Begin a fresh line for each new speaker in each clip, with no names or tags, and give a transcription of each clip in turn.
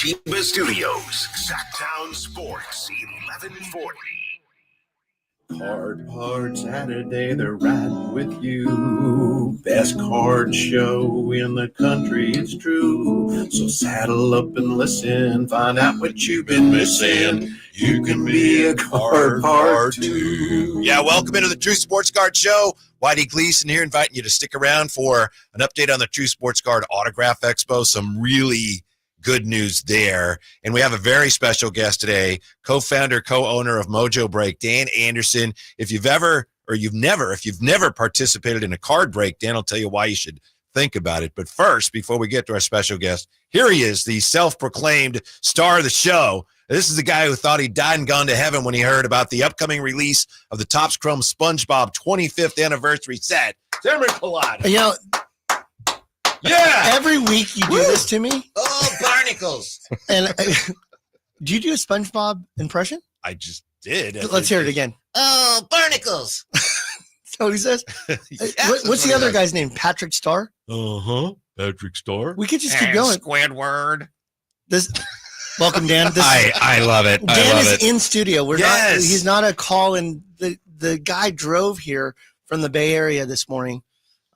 Chiba Studios, Sacktown Sports, 1140.
Card Part Saturday, they're riding with you. Best card show in the country, it's true. So saddle up and listen, find out what you've been missing. You can be a Card Part too.
Yeah, welcome into the True Sports Card Show. Whitey Gleason here, inviting you to stick around for an update on the True Sports Card Autograph Expo. Some really good news there. And we have a very special guest today, co-founder, co-owner of Mojo Break, Dan Anderson. If you've never participated in a card break, Dan will tell you why you should think about it. But first, before we get to our special guest, here he is, the self-proclaimed star of the show. This is the guy who thought he died and gone to heaven when he heard about the upcoming release of the Topps Chrome SpongeBob 25th anniversary set. Cameron Collada.
You know,
yeah.
Every week you do this to me.
Oh, barnacles.
And do you do a SpongeBob impression?
I just did.
Let's hear it again.
Oh, barnacles.
That's what he says.
Yes,
What's the other guy's name? Patrick Starr?
Uh-huh. Patrick Starr.
We could just keep going.
Squidward.
Welcome, Dan.
I love it.
Dan is in studio.
Yes.
He's not a call, and the guy drove here from the Bay Area this morning.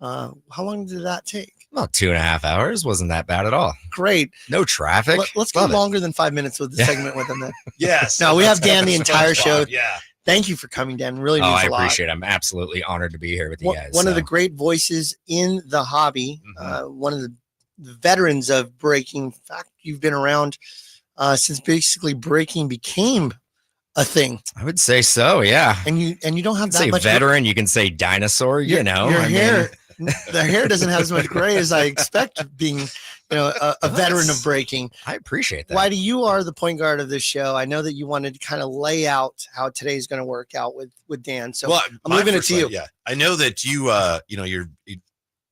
How long did that take?
About 2.5 hours. Wasn't that bad at all.
Great.
No traffic.
Let's go longer than 5 minutes with the segment with him then.
Yes.
No, we have Dan the entire show.
Yeah.
Thank you for coming, Dan. Really means a lot.
I appreciate it. I'm absolutely honored to be here with you guys.
One of the great voices in the hobby, one of the veterans of breaking. In fact, you've been around since basically breaking became a thing.
I would say so, yeah.
And you don't have that
say
much
veteran. You can say dinosaur. Your
hair. The hair doesn't have as much gray as I expect being, a veteran of breaking.
I appreciate that.
Whitey, you are the point guard of this show. I know that you wanted to kind of lay out how today's going to work out with Dan. So I'm leaving it to you.
Yeah, I know that you, you're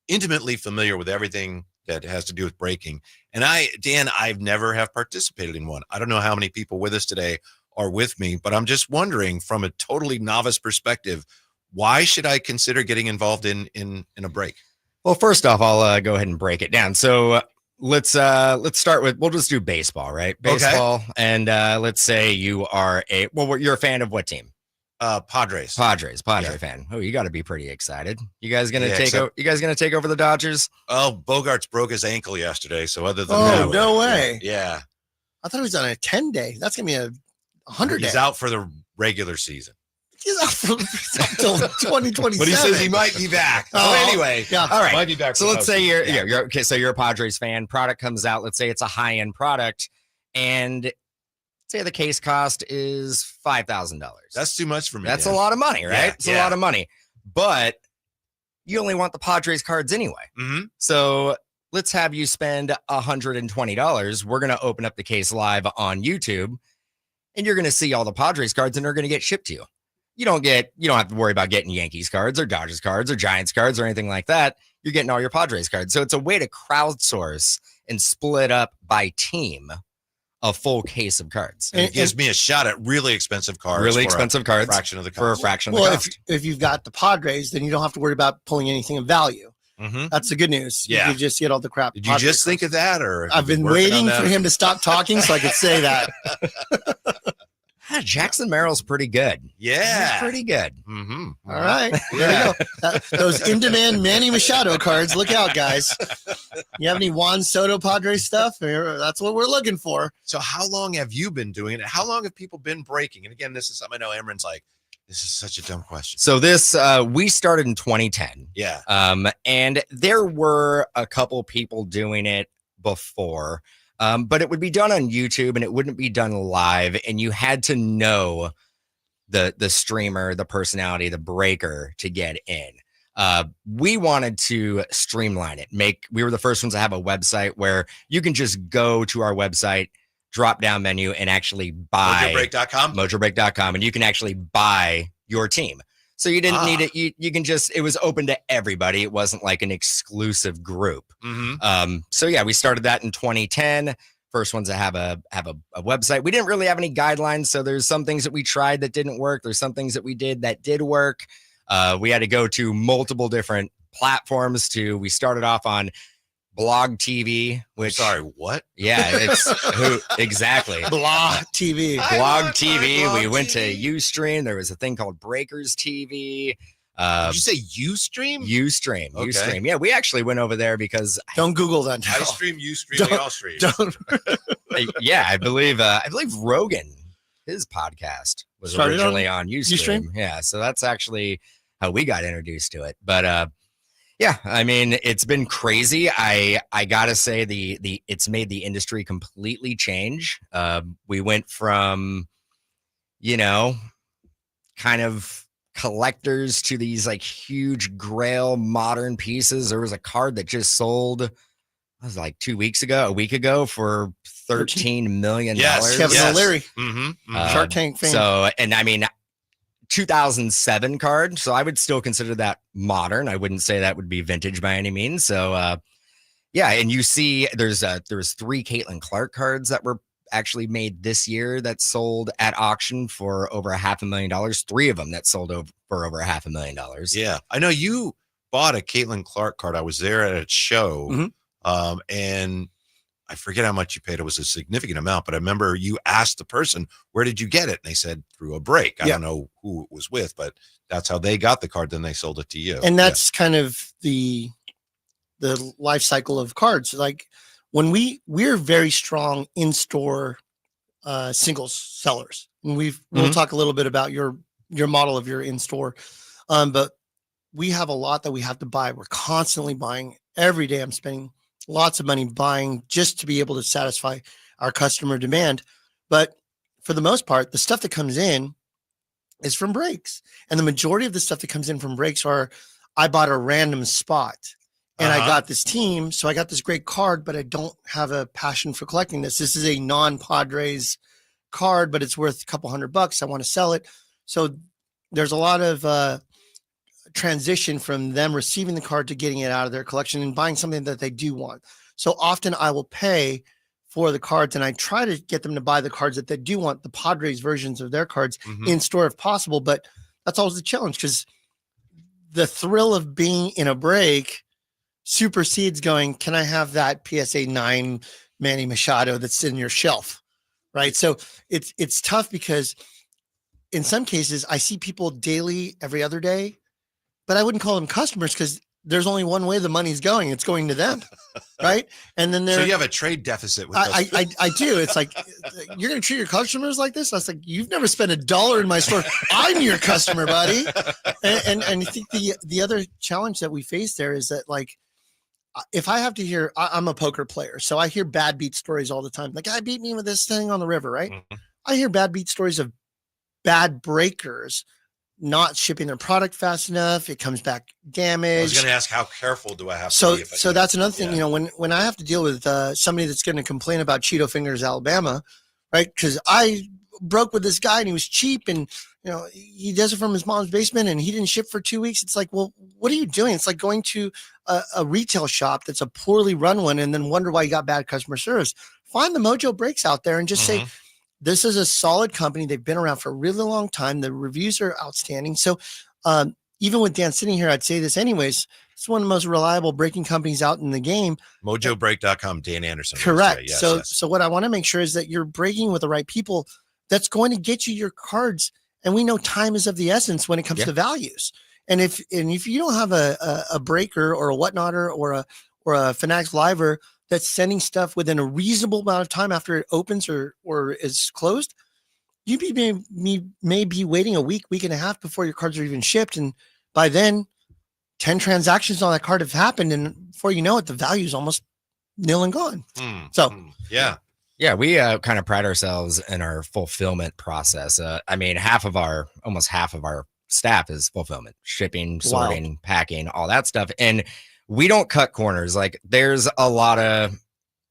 intimately familiar with everything that has to do with breaking. And Dan, I've never have participated in one. I don't know how many people with us today are with me, but I'm just wondering from a totally novice perspective, why should I consider getting involved in a break?
Well, first off, I'll go ahead and break it down. So let's start with, we'll just do baseball, right? Baseball. Okay. And let's say you are you're a fan of what team?
Padres
fan. Oh, you got to be pretty excited. You guys gonna take over the Dodgers?
Oh, Bogarts broke his ankle yesterday. So other than that,
no way.
Yeah.
I thought he was on a 10-day. That's gonna be a 100-day.
He's out for the regular season.
He's out until 2027.
But he says he might be back. Anyway,
yeah.
All right.
Might be back.
So let's say you're okay. So you're a Padres fan. Product comes out. Let's say it's a high-end product, and say the case cost is $5,000.
That's too much for me.
That's a lot of money, right?
Yeah,
it's a lot of money. But you only want the Padres cards anyway.
Mm-hmm.
So let's have you spend $120. We're going to open up the case live on YouTube, and you're going to see all the Padres cards, and they're going to get shipped to you. You don't have to worry about getting Yankees cards or Dodgers cards or Giants cards or anything like that. You're getting all your Padres cards. So it's a way to crowdsource and split up by team a full case of cards.
And it gives me a shot at really expensive cards.
Really expensive cards.
Fraction of the cost.
For a fraction of the cost.
If you've got the Padres, then you don't have to worry about pulling anything of value.
Mm-hmm.
That's the good news.
Yeah.
You just get all the crap.
Did you just think of that? Or
I've been waiting for him to stop talking so I could say that.
Jackson Merrill's pretty good.
Yeah.
He's pretty good.
Mm-hmm.
All right. There you go. Those in-demand Manny Machado cards. Look out, guys. You have any Juan Soto Padres stuff? That's what we're looking for.
So how long have you been doing it? How long have people been breaking? And again, this is something I know Emron's like, this is such a dumb question.
So this, we started in 2010.
Yeah.
And there were a couple people doing it before. But it would be done on YouTube and it wouldn't be done live. And you had to know the streamer, the personality, the breaker to get in. We wanted to streamline it. We were the first ones to have a website where you can just go to our website, drop down menu, and actually buy
mojobreak.com,
and you can actually buy your team. So you didn't need it. You can just, it was open to everybody. It wasn't like an exclusive group.
Mm-hmm.
So yeah, we started that in 2010. First ones to have a website. We didn't really have any guidelines. So there's some things that we tried that didn't work. There's some things that we did that did work. We had to go to multiple different platforms we started off on Blog TV, which
Sorry, what?
yeah, it's who exactly.
Blah TV.
Blog TV. We went to Ustream. There was a thing called Breakers TV.
Did you say Ustream?
Ustream.
Okay.
Ustream. Yeah, we actually went over there because
Don't Google that now.
I stream, you stream, we all stream.
Don't.
yeah, I believe Rogan, his podcast was
Started on
originally on Ustream.
Ustream?
Yeah, so that's actually how we got introduced to it. But yeah, I mean, it's been crazy. I gotta say it's made the industry completely change. We went from, kind of collectors to these like huge grail modern pieces. There was a card that just sold, it was like a week ago for $13 million.
Yes,
Kevin
yes.
O'Leary,
Mm-hmm.
Shark Tank fame.
So, and I mean, 2007 card. So I would still consider that modern. I wouldn't say that would be vintage by any means. So, yeah. And you see there's 3 Caitlin Clark cards that were actually made this year that sold at auction for over $500,000. 3 of them that sold for over $500,000.
Yeah, I know you bought a Caitlin Clark card. I was there at a show,
Mhm.
and I forget how much you paid. It was a significant amount, but I remember you asked the person, "Where did you get it?" And they said through a break. I
Yeah.
don't know who it was with, but that's how they got the card. Then they sold it to you.
And that's kind of the life cycle of cards. Like when we're very strong in-store singles sellers. And we'll talk a little bit about your model of your in-store. But we have a lot that we have to buy. We're constantly buying every day. I'm spending lots of money buying just to be able to satisfy our customer demand. But for the most part, the stuff that comes in is from breaks. And the majority of the stuff that comes in from breaks are, I bought a random spot and I got this team. So I got this great card, but I don't have a passion for collecting this. This is a non-Padres card, but it's worth a couple $100. I want to sell it. So there's a lot of transition from them receiving the card to getting it out of their collection and buying something that they do want. So often I will pay for the cards and I try to get them to buy the cards that they do want, the Padres versions of their cards in store if possible. But that's always the challenge because the thrill of being in a break supersedes going, can I have that PSA 9 Manny Machado that's in your shelf? Right. So it's tough because in some cases I see people daily, every other day, but I wouldn't call them customers because there's only one way the money's going. It's going to them. Right. And then
so you have a trade deficit with us.
I do. It's like, you're going to treat your customers like this. I was like, you've never spent $1 in my store. I'm your customer, buddy. And I think the other challenge that we face there is that, like, if I have to hear, I'm a poker player, so I hear bad beat stories all the time. Like, guy beat me with this thing on the river, right? I hear bad beat stories of bad breakers not shipping their product fast enough. It comes back damaged.
I was going to ask, how careful do I have
So,
to be?
so that's another thing, when I have to deal with somebody that's going to complain about Cheeto Fingers, Alabama, right? Because I broke with this guy and he was cheap and, he does it from his mom's basement and he didn't ship for 2 weeks. It's like, well, what are you doing? It's like going to a retail shop that's a poorly run one and then wonder why you got bad customer service. Find the Mojo Breaks out there and just say, this is a solid company. They've been around for a really long time. The reviews are outstanding. So even with Dan sitting here, I'd say this anyways. It's one of the most reliable breaking companies out in the game.
MojoBreak.com, Dan Anderson.
Correct.
Yes,
so what I want to make sure is that you're breaking with the right people that's going to get you your cards. And we know time is of the essence when it comes to values. And if you don't have a breaker or a whatnotter or a Fanatics Liver that's sending stuff within a reasonable amount of time after it opens or is closed, you may be waiting a week and a half before your cards are even shipped. And by then 10 transactions on that card have happened. And before you know it, the value is almost nil and gone.
Yeah, we kind of pride ourselves in our fulfillment process. I mean, almost half of our staff is fulfillment, shipping, sorting, packing, all that stuff. And we don't cut corners. Like, there's a lot of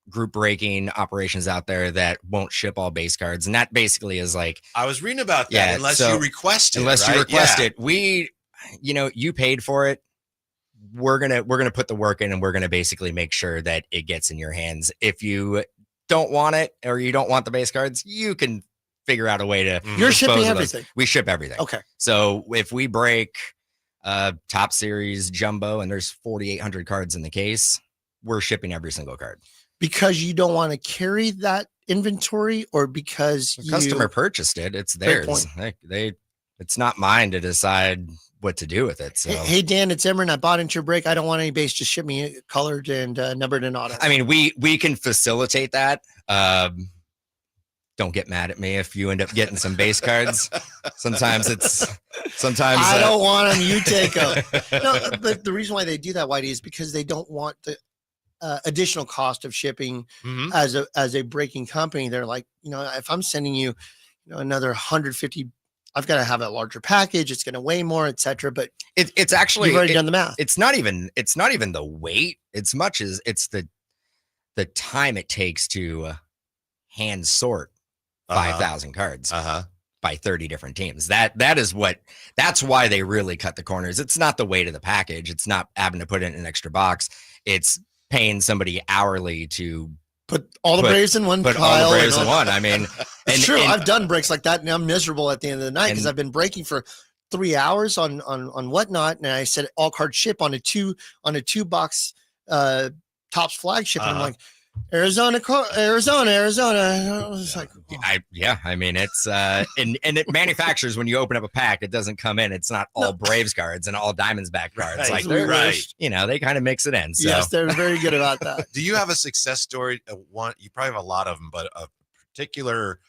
group breaking operations out there that won't ship all base cards. And that basically is like,
I was reading about that. Unless you request it.
Unless you request it. We, you paid for it. We're going to put the work in and we're going to basically make sure that it gets in your hands. If you don't want it or you don't want the base cards, you can figure out a way to
You're shipping everything.
We ship everything.
Okay.
So if we break top series jumbo and there's 4,800 cards in the case, we're shipping every single card.
Because you don't want to carry that inventory, or because
The
you
customer purchased it, it's
Great
theirs. They it's not mine to decide what to do with it. So
Hey Dan, it's Emran. I bought into your break. I don't want any base. Just ship me colored and numbered and auto.
I mean, we can facilitate that. Don't get mad at me if you end up getting some base cards. Sometimes
I don't want them. You take them. No, but the reason why they do that, Whitey, is because they don't want the additional cost of shipping
Mhm.
as a breaking company. They're like, if I'm sending you, another 150, I've got to have a larger package. It's going to weigh more, etc. But
it's actually
you've already done the math.
it's not even the weight as much as it's the time it takes to hand sort 5,000 cards by 30 different teams. That's why they really cut the corners. It's not the weight of the package. It's not having to put it in an extra box. It's paying somebody hourly to
Put all the Braves in one
put
pile.
all the Braves
and
in
all-
one. I mean,
It's true. I've done breaks like that, and I'm miserable at the end of the night because
And-
I've been breaking for 3 hours on whatnot, and I said all card ship on a two box Topps flagship, and I'm like, Arizona. I was like, oh.
I mean, it's and it manufactures when you open up a pack, it doesn't come in. It's not all Braves cards and all Diamondback cards.
Right,
Like
right.
they kind of mix it in. So
Yes, they're very good about that.
Do you have a success story? You probably have a lot of them, but a particular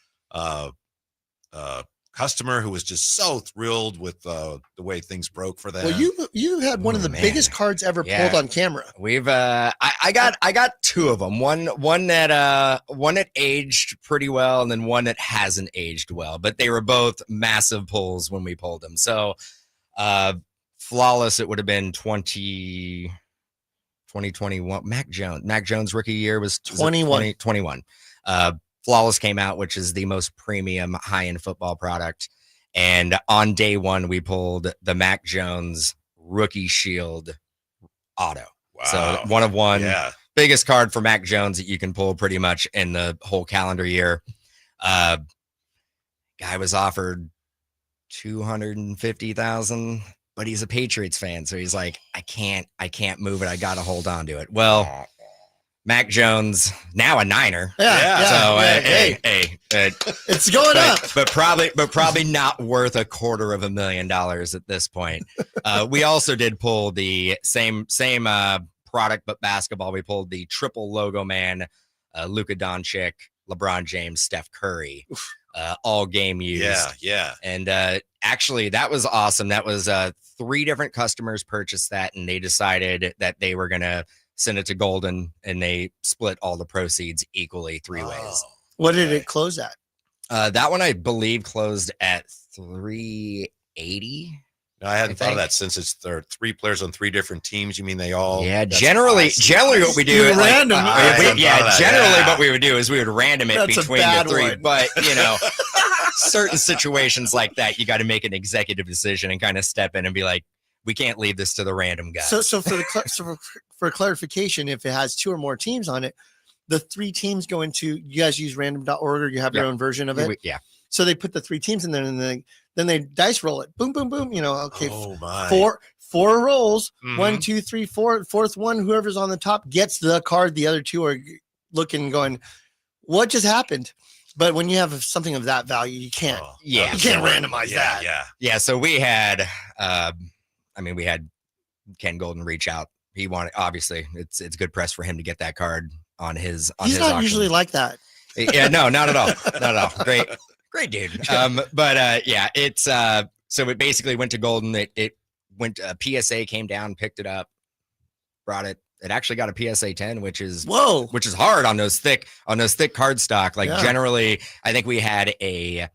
customer who was just so thrilled with the way things broke for them.
Well, you had one of the
Man.
biggest cards ever
Yeah.
pulled on camera.
we've I got two of them. One that aged pretty well, and then one that hasn't aged well. But they were both massive pulls when we pulled them. So flawless, it would have been 2021. Mac Jones rookie year was
21.
21. Flawless came out, which is the most premium high-end football product. And on day one, we pulled the Mac Jones rookie shield auto.
Wow.
So 1 of 1,
Yeah.
biggest card for Mac Jones that you can pull pretty much in the whole calendar year. Guy was offered 250,000, but he's a Patriots fan. So he's like, I can't move it. I got to hold on to it. Well, Mac Jones, now a Niner.
Yeah.
So
hey, it's going up.
but probably not worth $250,000 at this point. We also did pull the same product, but basketball. We pulled the triple logo man, Luka Doncic, LeBron James, Steph Curry, all game used.
Yeah.
And actually, that was awesome. That was 3 different customers purchased that, and they decided that they were gonna send it to Golden, and they split all the proceeds equally 3 ways.
What did it close at?
That one I believe closed at 380.
I hadn't thought of
think.
that since there are 3 players on 3 different teams. You mean they all?
Yeah,
that's
generally
awesome.
what we do
You
is like,
random-
I hadn't thought of that,
generally
yeah.
what we would do is we would random it
That's a
between the
bad
3.
one.
But certain situations like that, you got to make an executive decision and kind of step in and be like, we can't leave this to the random guy.
So for clarification, if it has 2 or more teams on it, the 3 teams go into, you guys use random.org, or you have your
Yeah.
own version of it.
Yeah.
So they put the 3 teams in there, and then they dice roll it. Boom, boom, boom. Okay,
Oh my.
four rolls.
Mhm.
1, 2, 3, 4. Fourth one, whoever's on the top gets the card. The other 2 are looking, going, "What just happened?" But when you have something of that value, you can't.
Oh,
Yeah.
You can't randomize that.
Yeah.
Yeah, so we had we had Ken Golden reach out. He wanted, obviously it's good press for him to get that card on his
He's not
auction.
usually like that.
Yeah, no, not at all. Not at all. Great dude. It's so it basically went to Golden. It went PSA came down, picked it up, brought it. It actually got a PSA 10, which is
Whoa.
hard on those thick card stock. Like
Yeah.
generally, I think we had a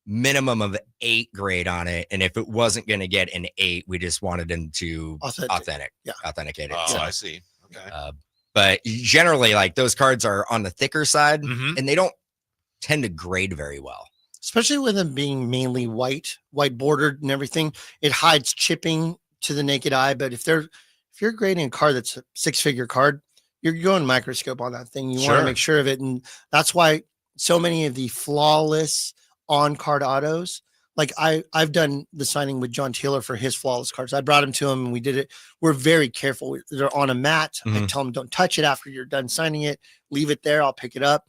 minimum of 8 grade on it, and if it wasn't going to get an 8, we just wanted them to
Authentic. Yeah.
authenticate it.
Oh,
So,
I see. Okay.
but generally, like those cards are on the thicker side,
Mhm.
and they don't tend to grade very well.
Especially with them being mainly white bordered and everything, it hides chipping to the naked eye. But if you're grading a card that's a 6-figure card, you're going microscope on that thing. You want
Sure.
to make sure of it, and that's why so many of the flawless on card autos, like I've done the signing with John Taylor for his flawless cards. I brought him to him and we did it. We're very careful. They're on a mat. I
Mhm.
tell them don't touch it after you're done signing it. Leave it there. I'll pick it up.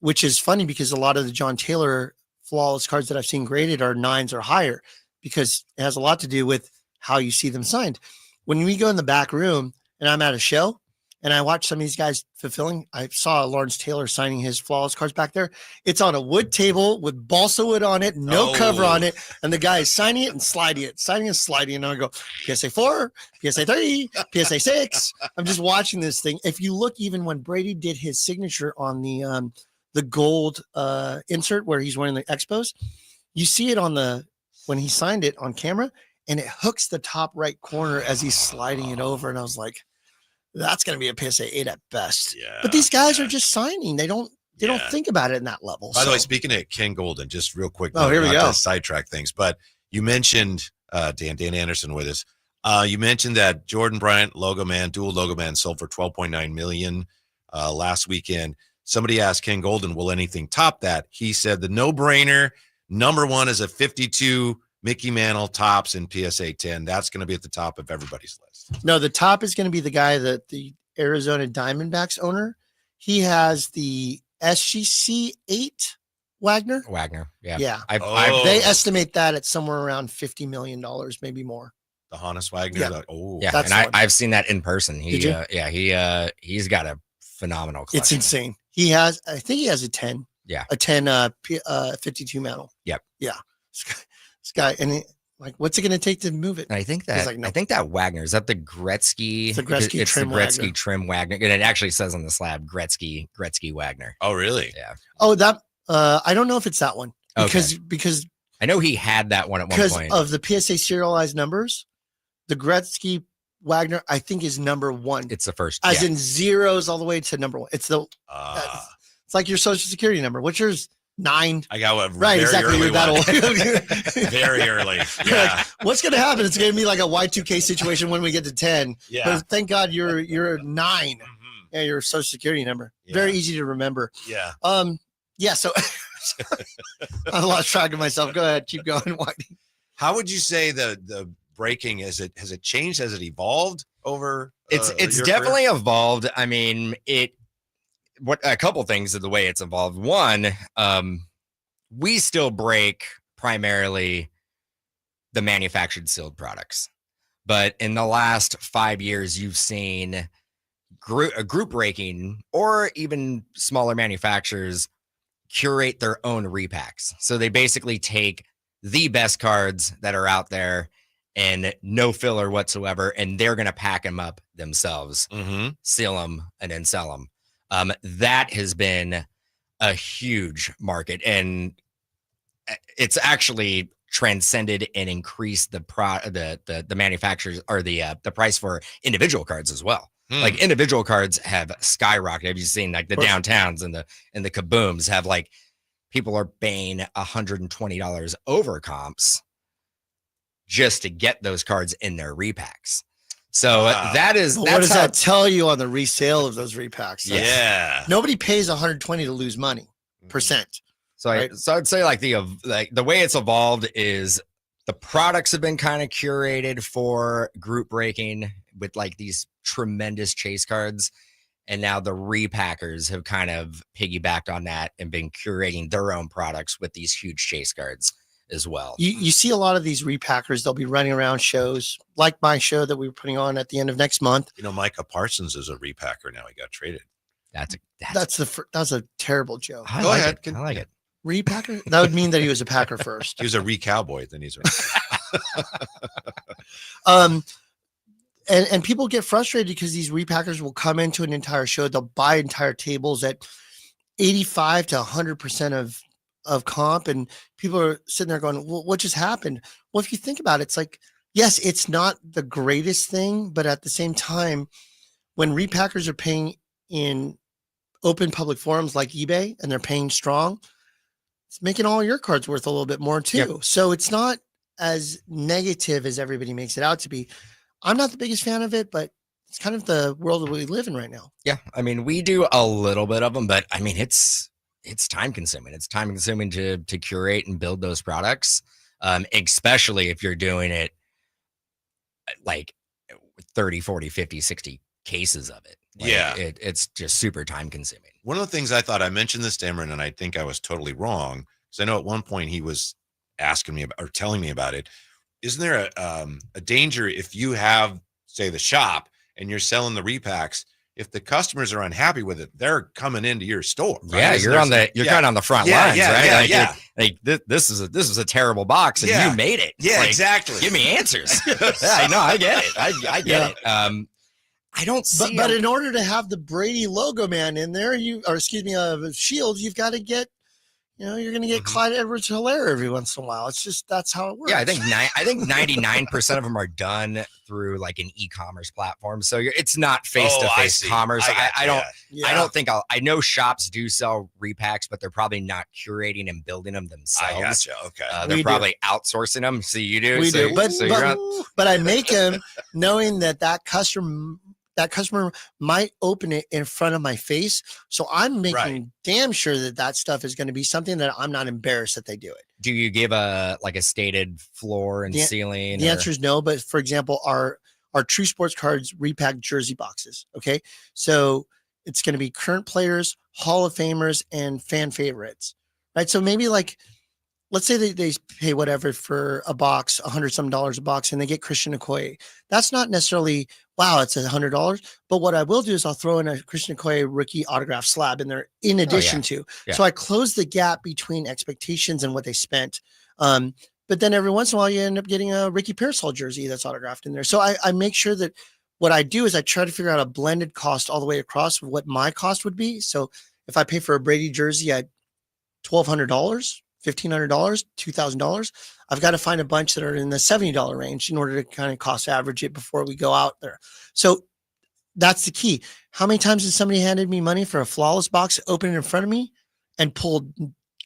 Which is funny because a lot of the John Taylor flawless cards that I've seen graded are 9s or higher because it has a lot to do with how you see them signed. When we go in the back room and I'm at a show and I watch some of these guys fulfilling, I saw Lawrence Taylor signing his flawless cards back there. It's on a wood table with balsa wood on it, no cover on it. And the guy is signing it and sliding it, signing and sliding. And I go, PSA 4, PSA 3, PSA 6. I'm just watching this thing. If you look, even when Brady did his signature on the gold insert where he's wearing the Expos, you see it when he signed it on camera and it hooks the top right corner as he's sliding it over. And I was like, that's going to be a PSA 8 at best.
Yeah.
But these guys are just signing. They don't
Yeah.
think about it in that level.
By the way,
So-
speaking of Ken Golden, just real quick.
Oh, here we
not
go.
to sidetrack things, but you mentioned Dan Anderson with us. You mentioned that Jordan Bryant Logo Man, dual Logo Man, sold for $12.9 million last weekend. Somebody asked Ken Golden, will anything top that? He said the no-brainer number one is a 52 Mickey Mantle tops in PSA 10. That's going to be at the top of everybody's list.
No, the top is going to be the guy that the Arizona Diamondbacks owner. He has the SGC 8 Wagner.
Yeah.
Yeah.
Oh.
They estimate that at somewhere around $50 million, maybe more.
The Hannes Wagner.
Yeah.
Oh,
Yeah,
That's
and
the one.
I've seen that in person. He,
Did you?
he's got a phenomenal collection.
It's insane. I think he has a 10.
Yeah.
A 10 52 mantle.
Yep.
Yeah. This guy, and like, what's it going to take to move it?
And I think
He's
that
like, no.
I think that Wagner is that the Gretzky.
It's the Gretzky
it's
trim
the Gretzky
Wagner.
trim Wagner, and it actually says on the slab Gretzky Wagner.
Oh, really?
Yeah,
Oh, that I don't know if it's that one
Okay.
because
I know he had that one at one point.
of the PSA serialized numbers, the Gretzky Wagner I think is number 1.
It's the first.
As
yeah.
in zeros all the way to number 1. It's it's like your social security number. What's yours? 9.
I got a
Right,
very
exactly.
early
You're that
one.
old.
Very early.
You're
Yeah.
like, what's going to happen? It's going to be like a Y2K situation when we get to 10.
Yeah.
But thank God you're 9.
Mhm.
Yeah, your social security number. Very
Yeah.
easy to remember.
Yeah.
Yeah, so I lost track of myself. Go ahead, keep going, Whitey.
How would you say the breaking has it changed? Has it evolved over?
It's
your
definitely evolved. I mean, what a couple things of the way it's evolved. One, we still break primarily the manufactured sealed products, but in the last 5 years, you've seen group breaking or even smaller manufacturers curate their own repacks. So they basically take the best cards that are out there and no filler whatsoever, and they're going to pack them up themselves,
career?
seal them, and then sell them. That has been a huge market, and it's actually transcended and increased the manufacturers or the price for individual cards as well.
Hmm.
Like individual cards have skyrocketed. Have you seen like the
Of course.
downtowns and the kabooms have like people are paying $120 over comps just to get those cards in their repacks. So
Wow.
that is
But
that's
what does
how-
that tell you on the resale of those repacks?
Yeah.
Nobody pays 120 to lose money percent.
So
Right.
so I'd say like the way it's evolved is the products have been kind of curated for group breaking with like these tremendous chase cards. And now the repackers have kind of piggybacked on that and been curating their own products with these huge chase cards as well.
You see a lot of these repackers, they'll be running around shows like my show that we were putting on at the end of next month.
You know, Micah Parsons is a repacker now. He got traded.
That's
That's a terrible joke.
I
Go
like
ahead.
it. I like it.
Repacker? That would mean that he was a packer first.
He was a re-cowboy. Then he's
And people get frustrated because these repackers will come into an entire show. They'll buy entire tables at 85 to 100% of comp. And people are sitting there going, well, what just happened? Well, if you think about it, it's like, yes, it's not the greatest thing, but at the same time, when repackers are paying in open public forums like eBay and they're paying strong, it's making all your cards worth a little bit more too.
Yep.
So it's not as negative as everybody makes it out to be. I'm not the biggest fan of it, but it's kind of the world that we live in right now.
Yeah, I mean, we do a little bit of them, but I mean, it's it's time consuming. It's time consuming to curate and build those products, especially if you're doing it like 30, 40, 50, 60 cases of it. Like,
Yeah.
It's just super time consuming.
One of the things I thought, I mentioned this to Emran, and I think I was totally wrong, because I know at one point he was asking me about, or telling me about it. Isn't there a danger if you have, say, the shop and you're selling the repacks? If the customers are unhappy with it, they're coming into your store. Right?
Yeah,
Isn't
you're on
there
the you're kind of on the front lines, right? This is a terrible box, and
Yeah.
you made it.
Yeah,
Like,
exactly.
Give me answers. Yeah, I know, I get it. I get it. I don't see.
But in order to have the Brady logo man in there, Shields, you've got to get, you're going to get
Mhm.
Clyde Edwards-Helaire every once in a while. It's just, that's how it works.
yeah, I think 99% of them are done through like an e-commerce platform, so it's not face-to-face
see.
commerce. I don't.
Yeah.
I don't think I know shops do sell repacks, but they're probably not curating and building them themselves.
I gotcha. Okay.
They're
We do.
probably outsourcing them. So you do.
We
so,
do. But,
so you're
but I make them knowing that customer might open it in front of my face. So I'm making
Right.
damn sure that stuff is going to be something that I'm not embarrassed that they do it.
do you give a stated floor and
The-
ceiling?
The
or-
answer is no. But for example, our True Sports Cards repack jersey boxes. Okay. So it's going to be current players, Hall of Famers, and fan favorites. Right. So maybe like, let's say they pay whatever for a box, $100 a box, and they get Christian Okoye. That's not necessarily, wow, it's $100. But what I will do is I'll throw in a Christian Okoye rookie autograph slab in there in addition to.
Yeah.
So I close the gap between expectations and what they spent. But then every once in a while, you end up getting a Ricky Pearsall jersey that's autographed in there. So I make sure that what I do is I try to figure out a blended cost all the way across of what my cost would be. So if I pay for a Brady jersey at $1,200, $1,500, $2,000, I've got to find a bunch that are in the $70 range in order to kind of cost average it before we go out there. So that's the key. How many times has somebody handed me money for a flawless box, opened it in front of me, and pulled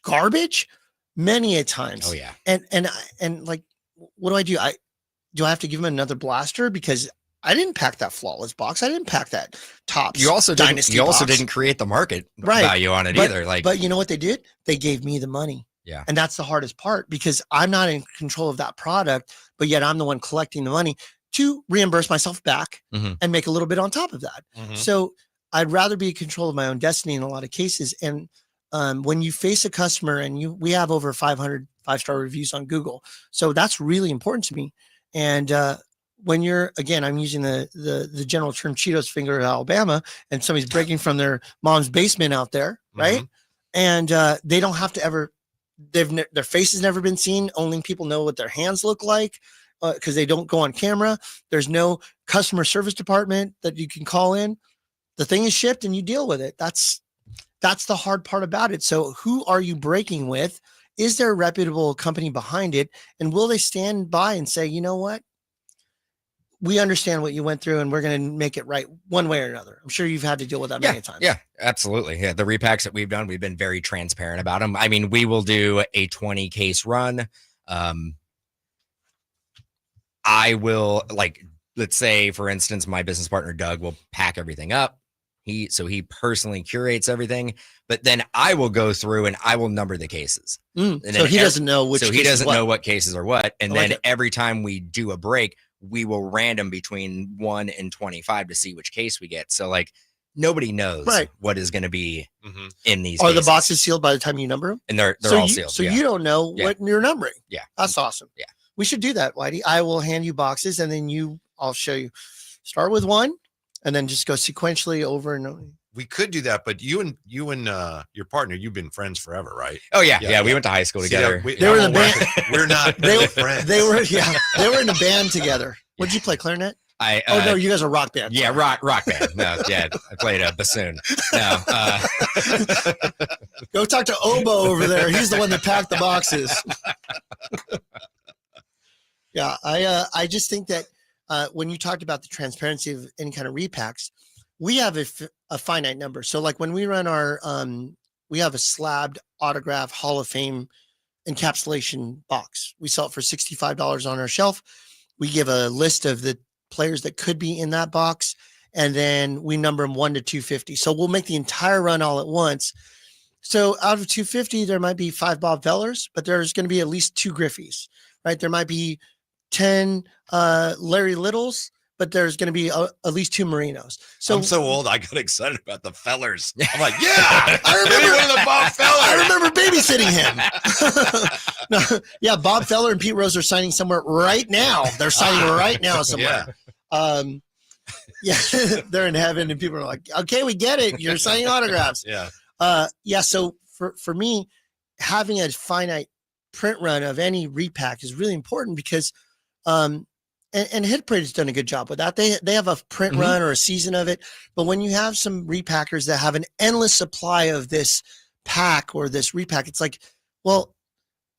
garbage? Many a times.
Oh yeah.
And like, what do? I have to give them another blaster because I didn't pack that flawless box. I didn't pack that Topps
You also didn't.
Dynasty
You also
box.
didn't create the market
Right.
value on it either. Like,
But you know what they did? They gave me the money.
Yeah.
And that's the hardest part because I'm not in control of that product, but yet I'm the one collecting the money to reimburse myself back
Mhm.
and make a little bit on top of that.
Mhm.
So I'd rather be in control of my own destiny in a lot of cases. And when you face a customer and we have over 500 5-star reviews on Google. So that's really important to me. And when you're, again, I'm using the general term Cheetos finger of Alabama, and somebody's breaking from their mom's basement out there, right? And they don't have to ever, their face has never been seen. Only people know what their hands look like because they don't go on camera. There's no customer service department that you can call in. The thing is shipped and you deal with it. That's the hard part about it. So who are you breaking with? Is there a reputable company behind it? And will they stand by and say, you know what? We understand what you went through and we're going to make it right one way or another. I'm sure you've had to deal with that many times.
Yeah, absolutely. Yeah, the repacks that we've done, we've been very transparent about them. I mean, we will do a 20 case run. I will, like, let's say, for instance, my business partner Doug will pack everything up. He personally curates everything, but then I will go through and I will number the cases.
And
then
so he doesn't know which.
So he doesn't know what cases are what. And
I like
then
it.
every time we do a break, we will random between 1 and 25 to see which case we get. So like nobody knows
Right.
what is going to be
Mhm.
in these.
Are the
cases.
boxes sealed by the time you number them?
And they're
so
all
you,
sealed.
So
yeah.
you don't know
Yeah.
what you're numbering.
Yeah.
That's awesome.
Yeah.
We should do that, Whitey. I will hand you boxes and then I'll show you. Start with one and then just go sequentially over and over.
We could do that, but you and your partner, you've been friends forever, right?
Oh yeah,
Yeah,
yeah. We
yeah.
went to high school
See,
together.
They were in the
we're not
They-
really friends.
They were in a band together. What did you play? Clarinet?
I
Oh no, you guys are rock band.
yeah, rock band. No, yeah, I played a bassoon. No,
Go talk to Obo over there. He's the one that packed the boxes. Yeah, I just think that when you talked about the transparency of any kind of repacks, we have a finite number. So like when we run our, we have a slabbed autograph Hall of Fame encapsulation box. We sell it for $65 on our shelf. We give a list of the players that could be in that box, and then we number them 1 to 250. So we'll make the entire run all at once. So out of 250, there might be 5 Bob Fellers, but there's going to be at least 2 Griffies, right? There might be 10 Larry Littles, but there's going to be at least 2 Marinos. So
I'm so old, I got excited about the Fellers. I'm like, yeah,
I
give me
remember
one of the Bob Fellers.
I remember babysitting him. No, yeah, Bob Feller and Pete Rose are signing somewhere right now. They're signing right now somewhere. Yeah, they're in heaven, and people are like, "Okay, we get it. You're signing autographs."
Yeah.
Yeah. So for me, having a finite print run of any repack is really important because, and Hit Parade has done a good job with that. They have a print run or a season of it, but when you have some repackers that have an endless supply of this pack or this repack, it's like, well,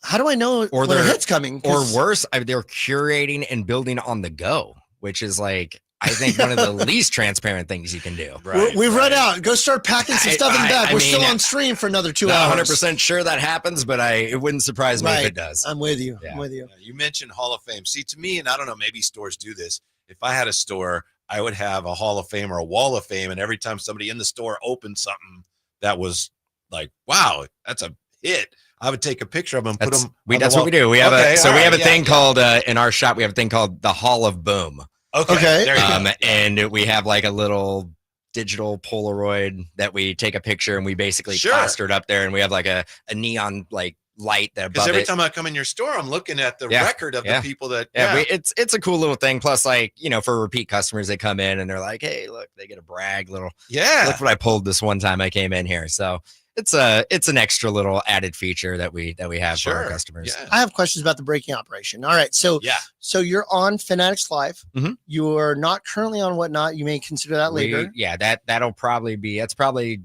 how do I know
Or
when a
they're-
hit's coming?
Or
'Cause-
worse, they're curating and building on the go, which is like, I think one of the least transparent things you can do.
we've run out. Go start packing some stuff in the back.
I
We're still
mean,
on stream for another 2
Not
hours.
100% sure that happens, but it wouldn't surprise me if it does.
I'm with you.
Yeah.
I'm with you.
You mentioned Hall of Fame. See, to me, and I don't know, maybe stores do this. If I had a store, I would have a Hall of Fame or a Wall of Fame, and every time somebody in the store opened something that was like, wow, that's a hit, I would take a picture of them, put them.
That's what we do. We have
Okay,
we have a
yeah,
thing called in our shop. We have a thing called the Hall of Boom.
Okay.
There you go.
And we have like a little digital Polaroid that we take a picture and we basically
Sure.
plaster it up there, and we have like a neon like light that
Because
above
every
it.
time I come in your store, I'm looking at the
Yeah,
record of
yeah.
the people that.
Yeah, it's a cool little thing. Plus, like, you know, for repeat customers, they come in and they're like, "Hey, look, they get a brag little.
yeah.
Look what I pulled this one time I came in here." So it's an extra little added feature that we have for our
Sure.
customers.
Yeah.
I have questions about the breaking operation. All right. So
Yeah.
so you're on Fanatics Live.
Mhm.
You are not currently on Whatnot. You may consider that later.
That's probably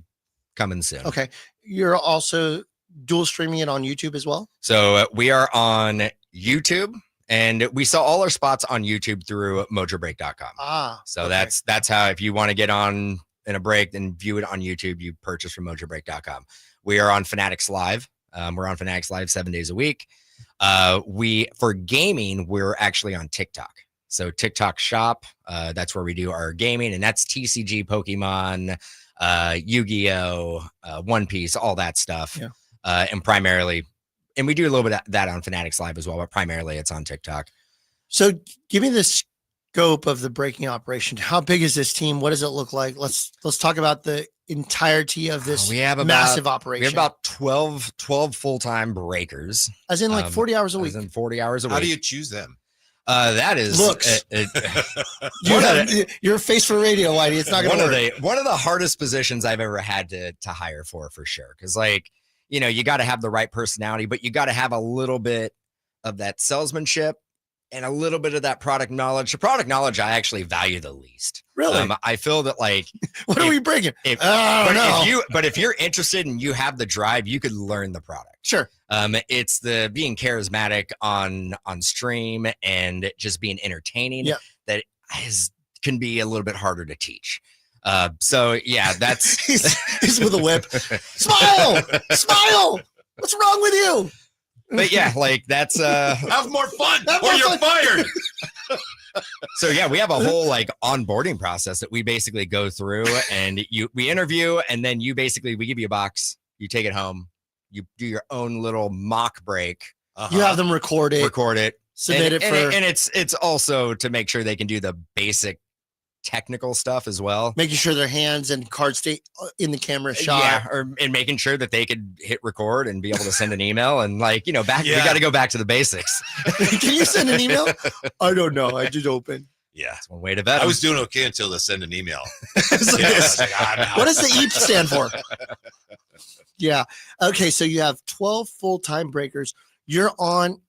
coming soon.
Okay. You're also dual streaming it on YouTube as well.
So we are on YouTube, and we sell all our spots on YouTube through mojobreak.com.
Ah.
So
okay.
that's how, if you want to get on in a break and view it on YouTube, you purchase from mojobreak.com. We are on Fanatics Live. We're on Fanatics Live 7 days a week. For gaming, we're actually on TikTok. So TikTok Shop, that's where we do our gaming, and that's TCG, Pokemon, Yu-Gi-Oh, One Piece, all that stuff.
Yeah.
And primarily, and we do a little bit of that on Fanatics Live as well, but primarily it's on TikTok.
So give me the scope of the breaking operation. How big is this team? What does it look like? Let's talk about the entirety of this
We have
massive
about
operation.
we have about 12 full-time breakers,
as in like 40 hours a week.
as in 40 hours a
How
week.
do you choose them?
That is
Looks.
one
Your face for radio, Whitey. It's not going to work.
one of the hardest positions I've ever had to hire for sure. Because, like, you know, you got to have the right personality, but you got to have a little bit of that salesmanship and a little bit of that product knowledge. The product knowledge I actually value the least.
Really?
I feel that, like,
What are we breaking?
if-
I don't know.
but if you're interested and you have the drive, you could learn the product.
Sure.
It's the being charismatic on stream and just being entertaining
Yeah.
that can be a little bit harder to teach. So yeah, that's
he's with a whip. Smile. What's wrong with you?
but yeah, like that's
Have more fun,
Have
or
more
you're
fun.
fired.
so yeah, we have a whole like onboarding process that we basically go through, and we interview, and then we give you a box, you take it home, you do your own little mock break,
You have them record it,
record it,
submit
and,
it for
and it's also to make sure they can do the basic technical stuff as well.
making sure their hands and cards stay in the camera shot.
Yeah, and making sure that they could hit record and be able to send an email, and like, you know, we
Yeah.
got to go back to the basics.
Can you send an email? I don't know. I just opened.
Yeah.
That's one way to vet
I
'em.
was doing okay until they send an email.
It's like
Yeah,
this.
it's like, no.
What does the EAP stand for? Yeah. Okay. So you have 12 full-time breakers. You're on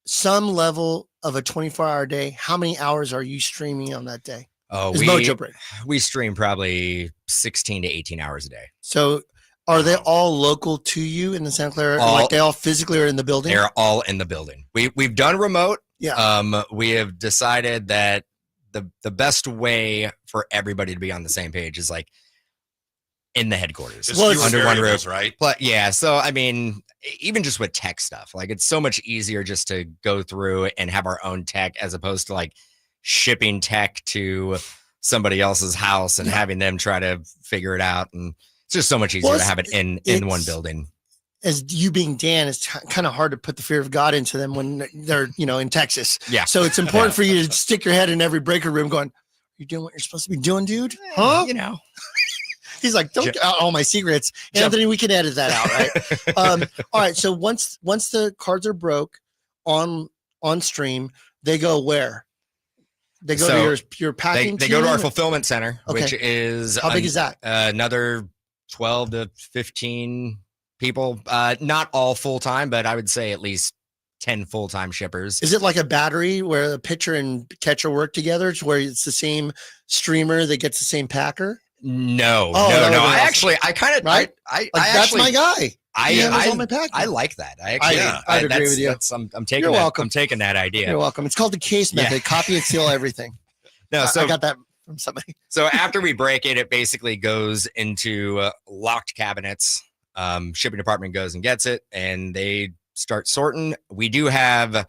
some level of a 24-hour day. How many hours are you streaming on that day?
Oh,
Is Mojo Break.
we stream probably 16 to 18 hours a day.
So are they
Wow.
all local to you in the Santa Clara?
All-
Like they all physically are in the building?
They're all in the building. We've done remote.
Yeah.
We have decided that the best way for everybody to be on the same page is like in the headquarters.
Just
Well,
fewer
under one
variables,
roof.
right?
But yeah, so I mean, even just with tech stuff, like it's so much easier just to go through and have our own tech as opposed to like shipping tech to somebody else's house and
Yeah.
having them try to figure it out. And It's just so much easier
Well,
to have it in one
it's-
building.
As you being Dan, it's kind of hard to put the fear of God into them when they're, in Texas.
Yeah.
So it's important for you to stick your head in every breaker room going, you doing what you're supposed to be doing, dude? Huh?
You know.
He's like, don't get out all my secrets. Anthony, we can edit that out, right? All right. So once the cards are broke on stream, they go where? They go
So
to your packing
They go to our
team?
fulfillment center,
Okay.
which is
How big is that?
another 12 to 15 people. Not all full time, but I would say at least 10 full time shippers.
Is it like a battery where the pitcher and catcher work together to where it's the same streamer that gets the same packer?
No,
Oh, that
no.
would be
I kind of,
Right?
I
Like, that's my guy. He handles all my packing.
I like that. I actually,
I'd agree with you.
I'm taking
You're
that.
welcome.
I'm taking that idea.
You're welcome. It's called the case
Yeah.
method. Copy and seal everything.
No,
I got that from somebody.
So after we break it, it basically goes into locked cabinets. Shipping department goes and gets it, and they start sorting. We do have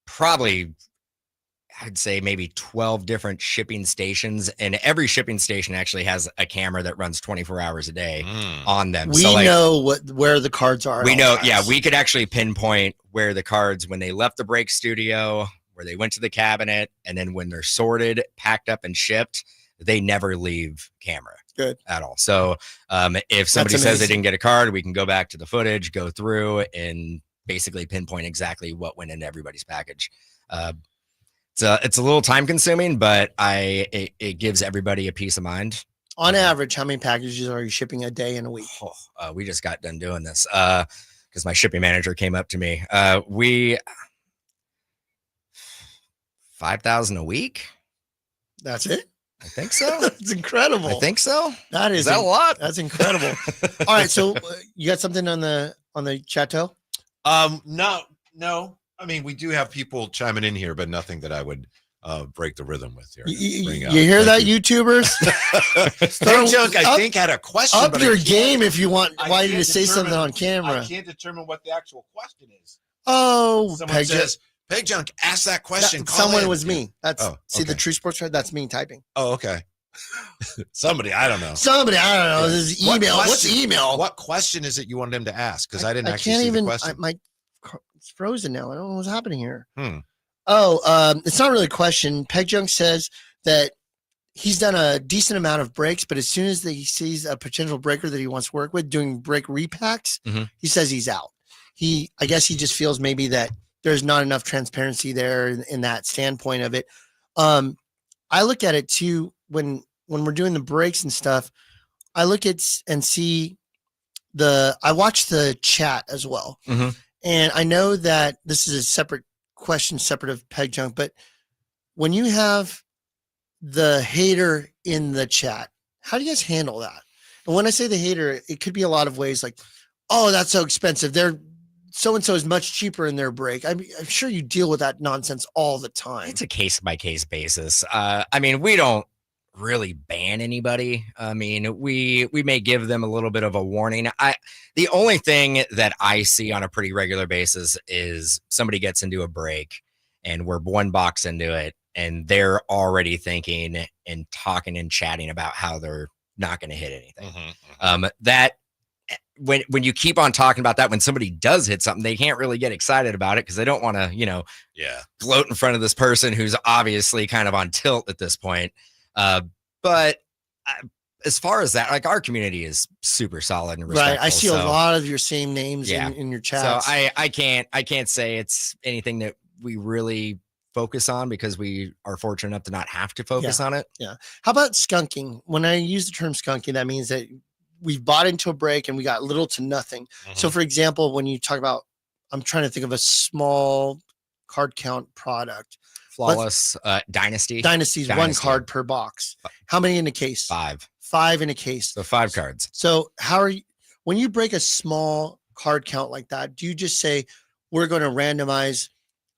probably, I'd say maybe 12 different shipping stations, and every shipping station actually has a camera that runs 24 hours a day
Mm.
on them.
We
So, like,
know where the cards are. at
we
all
know,
times.
yeah, we could actually pinpoint where the cards, when they left the break studio, where they went to the cabinet, and then when they're sorted, packed up, and shipped, they never leave camera.
Good.
At all. So if somebody says they
amazing.
didn't get a card, we can go back to the footage, go through, and basically pinpoint exactly what went into everybody's package. It's a little time consuming, but it gives everybody a peace of mind.
On average, how many packages are you shipping a day in a week?
We just got done doing this because my shipping manager came up to me. We 5,000 a week.
That's it.
I think so.
That's incredible.
I think so.
that
Is
is
that a lot?
That's incredible. All right, so you got something on the chateau?
No. I mean, we do have people chiming in here, but nothing that I would break the rhythm with here.
You
Bring out.
hear that,
Thank you.
YouTubers?
Big Junk, I
Up-
think, had a question.
Up
but I
your
can't-
game if you want
I
Whitey to
can't
say something
determine-
on camera.
I can't determine what the actual question is.
Oh,
Someone
Peg,
says, Peg Junk, ask that question. Call
someone
in."
was me. That's
Oh,
see the
okay.
True Sports Card. That's me typing.
Oh, okay. Somebody, I don't know.
Somebody, I don't know. This is
What
email. What's
question-
email?
What question is it you wanted him to ask? Because I didn't
I
actually
can't
see
even.
the question.
It's frozen now. I don't know what's happening here.
Hmm.
Oh, it's not really a question. Peg Junk says that he's done a decent amount of breaks, but as soon as he sees a potential breaker that he wants to work with doing break repacks,
Mhm.
he says he's out. I guess he just feels maybe that there's not enough transparency there in that standpoint of it. I look at it too when we're doing the breaks and stuff. I look at and see I watch the chat as well.
Mhm.
And I know that this is a separate question, separate of Peg Junk, but when you have the hater in the chat, how do you guys handle that? And when I say the hater, it could be a lot of ways like, oh, that's so expensive. They're so-and-so is much cheaper in their break. I'm sure you deal with that nonsense all the time.
It's a case by case basis. I mean, we don't really ban anybody. I mean, we may give them a little bit of a warning. The only thing that I see on a pretty regular basis is somebody gets into a break and we're one box into it and they're already thinking and talking and chatting about how they're not going to hit anything. That when you keep on talking about that, when somebody does hit something, they can't really get excited about it because they don't want to,
Yeah.
gloat in front of this person who's obviously kind of on tilt at this point. But as far as that, like our community is super solid and respectful.
Right. I see a lot of your same names
Yeah.
in your
So
chats.
I can't say it's anything that we really focus on because we are fortunate enough to not have to focus on it.
How about skunking? When I use the term skunking, that means that we've bought into a break and we got little to nothing. So for example, when you talk about, I'm trying to think of a small card count product.
Flawless Dynasty.
Dynasty's one
Dynasty.
card per box. How many in a case?
5.
5 in a case.
So 5 cards.
So how are you, when you break a small card count like that, do you just say, we're going to randomize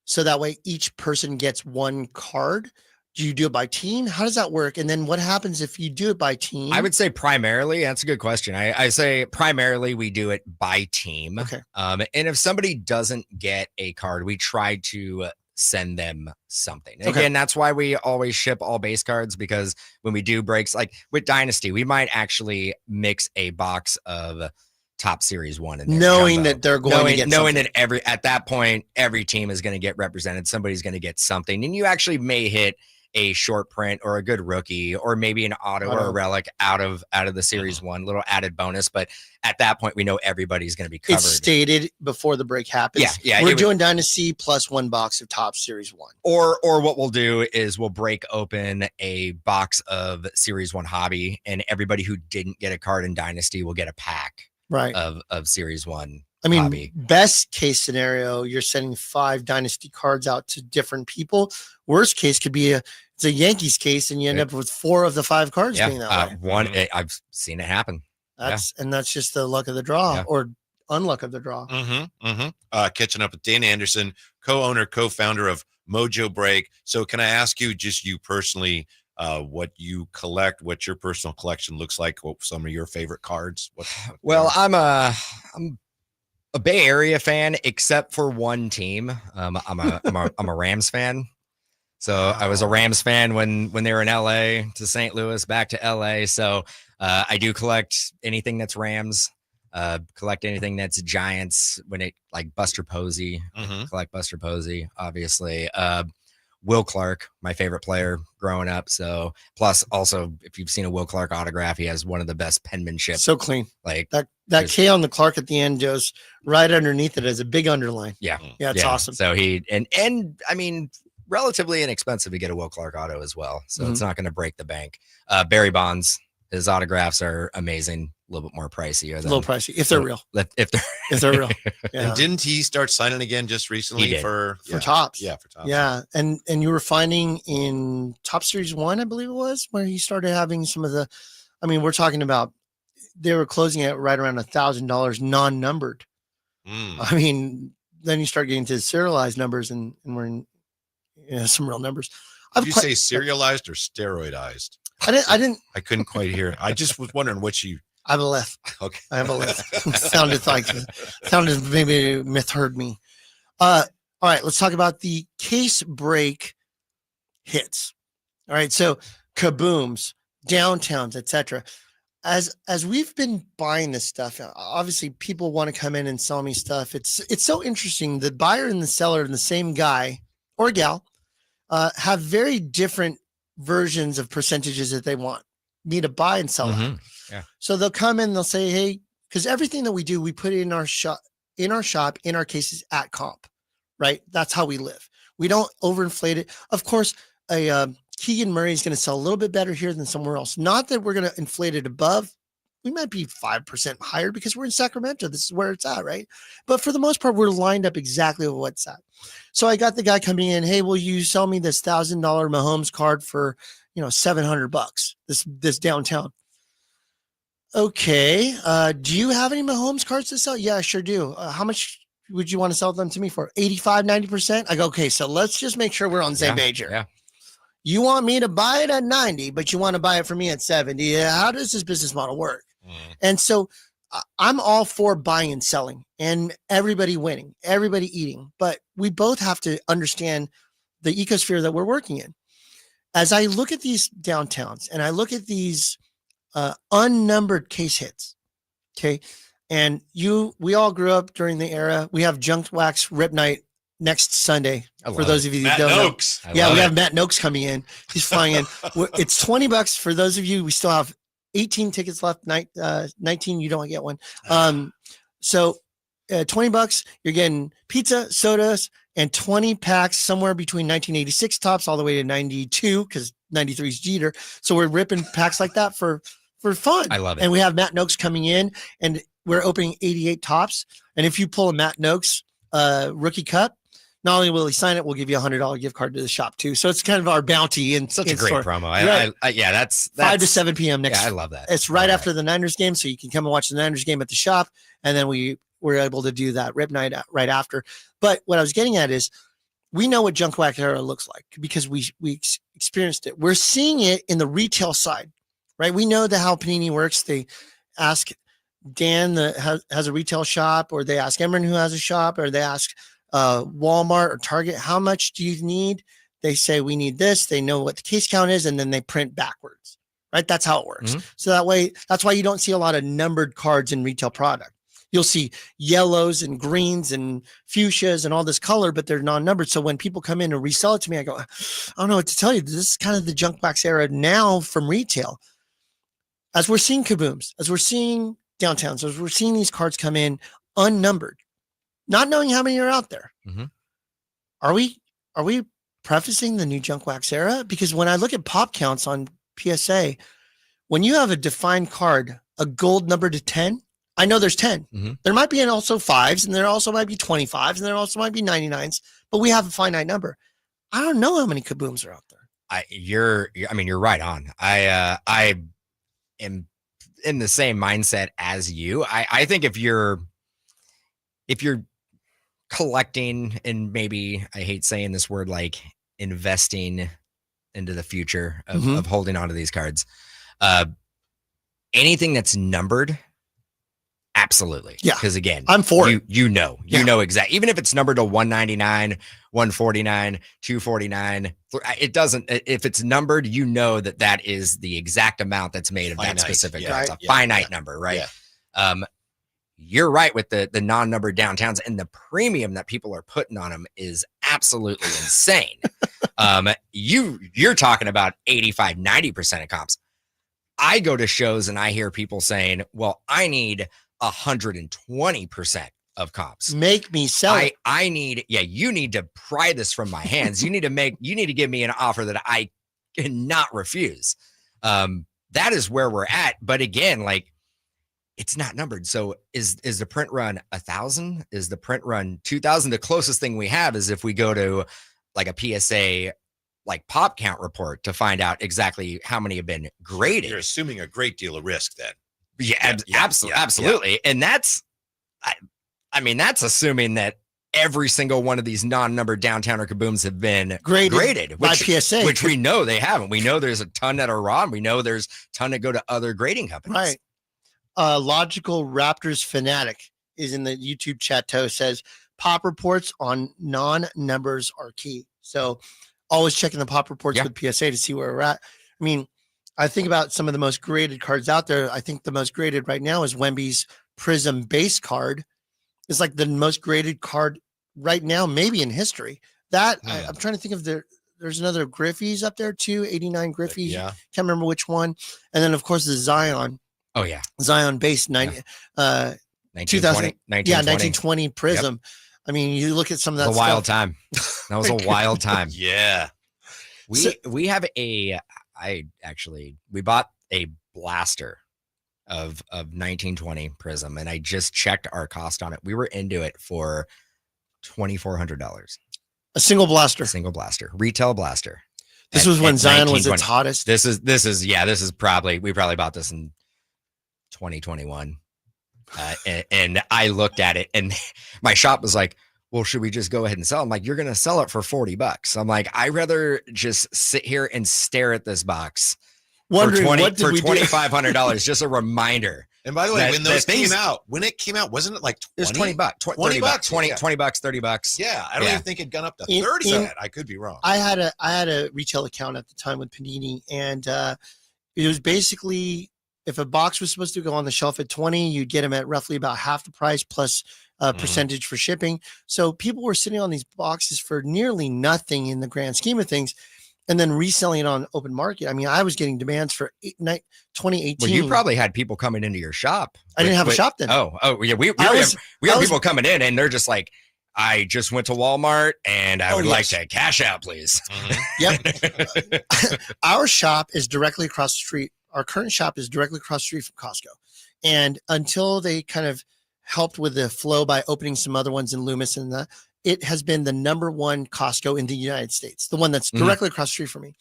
so that way each person gets one card? Do you do it by team? How does that work? And then what happens if you do it by team?
I would say primarily, that's a good question. I say primarily we do it by team.
Okay.
And if somebody doesn't get a card, we try to send them something. And
Okay.
again, that's why we always ship all base cards, because when we do breaks, like with Dynasty, we might actually mix a box of Top Series 1 in there,
knowing
jumbo.
that they're going to get
knowing
something.
that at that point every team is going to get represented. Somebody's going to get something, and you actually may hit a short print or a good rookie or maybe an auto or a relic out of the Series 1, little added bonus. But at that point, we know everybody's going to be covered.
It's stated before the break happens.
Yeah,
We're doing Dynasty plus 1 box of Top Series 1.
Or what we'll do is we'll break open a box of Series 1 hobby, and everybody who didn't get a card in Dynasty will get a pack
Right.
of Series 1
I mean,
hobby.
best case scenario, you're sending 5 Dynasty cards out to different people. Worst case could be it's a Yankees case, and you end up with 4 of the 5 cards being that way.
I've seen it happen.
And that's just the luck of the draw or unluck of the draw.
Catching up with Dan Anderson, co-owner, co-founder of Mojo Break. So can I ask you, just you personally, what you collect, what your personal collection looks like, what some of your favorite cards?
Well, I'm a Bay Area fan, except for one team. I'm a Rams fan. So I was a Rams fan when they were in LA to St. Louis, back to LA. So I do collect anything that's Rams, collect anything that's Giants, when it like Buster Posey, collect Buster Posey, obviously. Will Clark, my favorite player growing up. So plus also, if you've seen a Will Clark autograph, he has one of the best penmanship.
So clean.
Like
that K on the Clark at the end goes right underneath it as a big underline.
Yeah.
Yeah, it's awesome.
So he and I mean, relatively inexpensive to get a Will Clark auto as well. So it's not going to break the bank. Barry Bonds, his autographs are amazing. A little bit more pricey.
A little pricey if they're real.
If
they're real. Yeah.
And didn't he start signing again just recently for
Tops?
Yeah, for Tops.
Yeah, and you were finding in Top Series 1, I believe it was, where he started having some of the. I mean, we're talking about they were closing at right around $1,000 non-numbered. I mean, then you start getting to serialized numbers, and we're in some real numbers.
Did you say serialized or steroidized?
I didn't.
I couldn't quite hear it. I just was wondering what you.
I have a left.
Okay.
I have a left. sounded maybe misheard me. All right, let's talk about the case break hits. All right, so kabooms, downtowns, etc. As we've been buying this stuff, obviously people want to come in and sell me stuff. It's so interesting. The buyer and the seller and the same guy or gal have very different versions of percentages that they want me to buy and sell.
Yeah.
So they'll come in, they'll say, hey, because everything that we do, we put it in our shop, in our cases at comp, right? That's how we live. We don't overinflate it. Of course, Keegan Murray is going to sell a little bit better here than somewhere else. Not that we're going to inflate it above. We might be 5% higher because we're in Sacramento. This is where it's at, right? But for the most part, we're lined up exactly with what's at. So I got the guy coming in, hey, will you sell me this $1,000 Mahomes card for, $700? This downtown. Okay. Do you have any Mahomes cards to sell? Yeah, I sure do. How much would you want to sell them to me for? 85, 90%? I go, okay, so let's just make sure we're on the same page here.
Yeah.
You want me to buy it at 90, but you want to buy it for me at 70. How does this business model work? And so I'm all for buying and selling and everybody winning, everybody eating, but we both have to understand the ecosphere that we're working in. As I look at these downtowns and I look at these unnumbered case hits, okay, and we all grew up during the era. We have Junk Wax Rip Night next Sunday. For those of you that don't know. Yeah, we have Matt Noakes coming in. He's flying in. It's $20 for those of you. We still have 18 tickets left. 19, you don't get one. So $20, you're getting pizza, sodas, and 20 packs somewhere between 1986 tops all the way to 92, because 93 is Jeter. So we're ripping packs like that for fun.
I love it.
And we have Matt Noakes coming in, and we're opening 88 tops. And if you pull a Matt Noakes rookie cup, not only will he sign it, we'll give you $100 gift card to the shop too. So it's kind of our bounty and
such a great promo. That's
5 to 7 p.m. next.
Yeah, I love that.
It's right after the Niners game, so you can come and watch the Niners game at the shop, and then we're able to do that Rip Night right after. But what I was getting at is, we know what Junk Wax era looks like because we experienced it. We're seeing it in the retail side, right? We know how Panini works. They ask Dan that has a retail shop, or they ask Emron who has a shop, or they ask Walmart or Target, how much do you need? They say we need this. They know what the case count is, and then they print backwards, right? That's how it works. So that way, that's why you don't see a lot of numbered cards in retail product. You'll see yellows and greens and fuchsias and all this color, but they're non-numbered. So when people come in and resell it to me, I go, I don't know what to tell you. This is kind of the junk box era now from retail. As we're seeing kabooms, as we're seeing downtowns, as we're seeing these cards come in unnumbered, not knowing how many are out there. Are we prefacing the new junk wax era? Because when I look at pop counts on PSA, when you have a defined card, a gold number to 10, I know there's 10. There might be also 5s, and there also might be 25s, and there also might be 99s, but we have a finite number. I don't know how many kabooms are out there.
You're right on. I am in the same mindset as you. I think if you're collecting, and maybe I hate saying this word, like investing into the future of holding on to these cards, anything that's numbered, absolutely.
Yeah.
Because again,
I'm for it.
You know exactly. Even if it's numbered to 199, 149, 249, it doesn't. If it's numbered, you know that is the exact amount that's made of that specific card. It's a finite number, right? Yeah. You're right with the non-numbered downtowns, and the premium that people are putting on them is absolutely insane. You're talking about 85, 90% of comps. I go to shows and I hear people saying, well, I need 120% of comps.
Make me sell it.
I need, you need to pry this from my hands. You need to give me an offer that I cannot refuse. That is where we're at. But again, like, it's not numbered. So is the print run 1,000? Is the print run 2,000? The closest thing we have is if we go to like a PSA, like pop count report, to find out exactly how many have been graded.
You're assuming a great deal of risk then.
Absolutely. Yeah. And that's, I mean, that's assuming that every single one of these non-numbered downtowner kabooms have been graded
by PSA,
which we know they haven't. We know there's a ton that are raw, and we know there's a ton that go to other grading companies.
Right. Logical Raptors Fanatic is in the YouTube chat. Says pop reports on non-numbers are key. So always checking the pop reports with PSA to see where we're at. I mean, I think about some of the most graded cards out there. I think the most graded right now is Wemby's Prism base card. It's like the most graded card right now, maybe in history. That I'm trying to think of there's another Griffey's up there too, 89 Griffey's. Yeah. Can't remember which one. And then of course the Zion.
Oh yeah.
Zion base 1920 Prism. Yep. I mean, you look at some of that.
A wild time. That was a wild time.
Yeah.
We have we bought a blaster of 1920 Prism, and I just checked our cost on it. We were into it for $2,400.
A single blaster.
Retail blaster.
This was when Zion was its hottest.
This is probably, we probably bought this in 2021. And I looked at it, and my shop was like, well, should we just go ahead and sell? I'm like, you're going to sell it for $40. I'm like, I'd rather just sit here and stare at this box
wondering
for $2,500. Just a reminder.
And by the way, when it came out, wasn't it like 20?
It was $20. $20, $30, $30.
Yeah. I don't even think it got up to 30 yet. I could be wrong.
I had a retail account at the time with Panini, and it was basically, if a box was supposed to go on the shelf at 20, you'd get them at roughly about half the price plus percentage for shipping. So people were sitting on these boxes for nearly nothing in the grand scheme of things, and then reselling it on open market. I mean, I was getting demands for 2018.
Well, you probably had people coming into your shop.
I didn't have a shop then.
Oh yeah. We have people coming in, and they're just like, I just went to Walmart and I would like to cash out, please.
Yep. Our shop is directly across the street. Our current shop is directly across the street from Costco. And until they kind of helped with the flow by opening some other ones in Loomis, and it has been the number one Costco in the United States, the one that's directly across the street from me.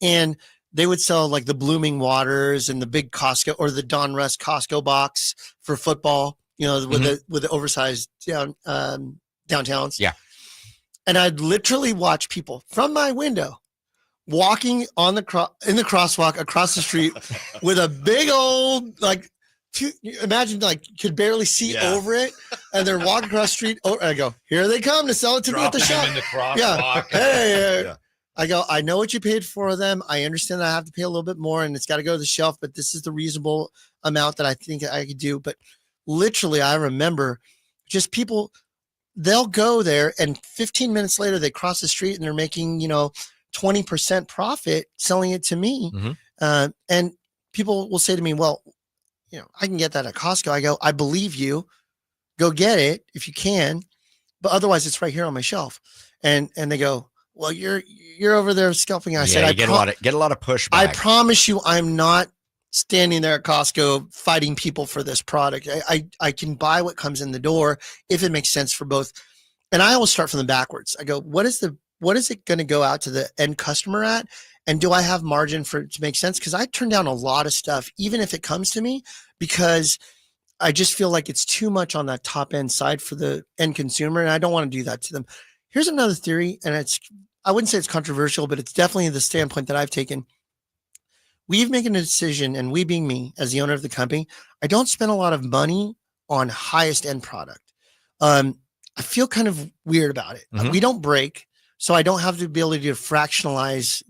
And they would sell like the Blooming Waters and the big Costco, or the Don Russ Costco box for football, with the oversized downtowns.
Yeah.
And I'd literally watch people from my window walking on in the crosswalk across the street with a big old, imagine could barely see over it, and they're walking across the street. Oh, I go, here they come to sell it to me at the shop.
in the crosswalk.
Yeah. Hey,
Yeah.
I go, I know what you paid for them. I understand that I have to pay a little bit more and it's got to go to the shelf, but this is the reasonable amount that I think I could do. But literally, I remember just people, they'll go there and 15 minutes later, they cross the street and they're making, 20% profit selling it to me.
Mhm.
And people will say to me, well, I can get that at Costco. I go, I believe you. Go get it if you can, but otherwise it's right here on my shelf. And they go, well, you're over there scalping. I said,
you
I
get a lot of pushback.
I promise you, I'm not standing there at Costco fighting people for this product. I can buy what comes in the door if it makes sense for both. And I always start from the backwards. I go, what is it going to go out to the end customer at? And do I have margin for it to make sense? Because I turn down a lot of stuff, even if it comes to me, because I just feel like it's too much on that top end side for the end consumer. And I don't want to do that to them. Here's another theory. And I wouldn't say it's controversial, but it's definitely the standpoint that I've taken. We've making a decision, and we being me as the owner of the company, I don't spend a lot of money on highest end product. I feel kind of weird about it.
Mhm.
We don't break, so I don't have the ability to fractionalize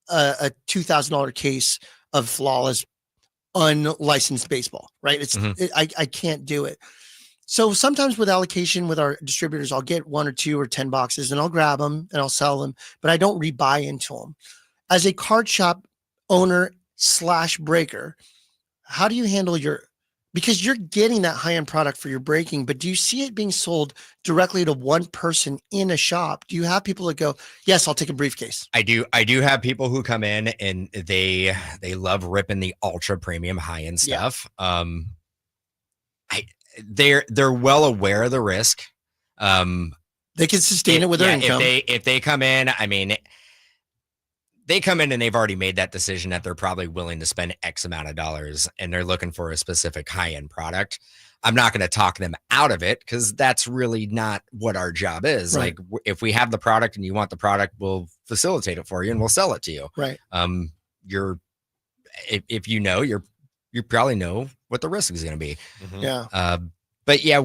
a $2,000 case of flawless, unlicensed baseball, right? I can't do it. So sometimes with allocation with our distributors, I'll get 1 or 2 or 10 boxes and I'll grab them and I'll sell them, but I don't rebuy into them. As a card shop owner / breaker, how do you handle because you're getting that high-end product for your breaking, but do you see it being sold directly to one person in a shop? Do you have people that go, yes, I'll take a briefcase?
I do have people who come in and they love ripping the ultra premium high-end stuff. They're well aware of the risk.
They can sustain it with their income.
If they come in, I mean, they come in and they've already made that decision that they're probably willing to spend X amount of dollars and they're looking for a specific high-end product. I'm not going to talk them out of it because that's really not what our job is.
Right.
Like if we have the product and you want the product, we'll facilitate it for you and we'll sell it to you.
Right.
If you probably know what the risk is going to be.
Mhm.
Yeah.
But yeah,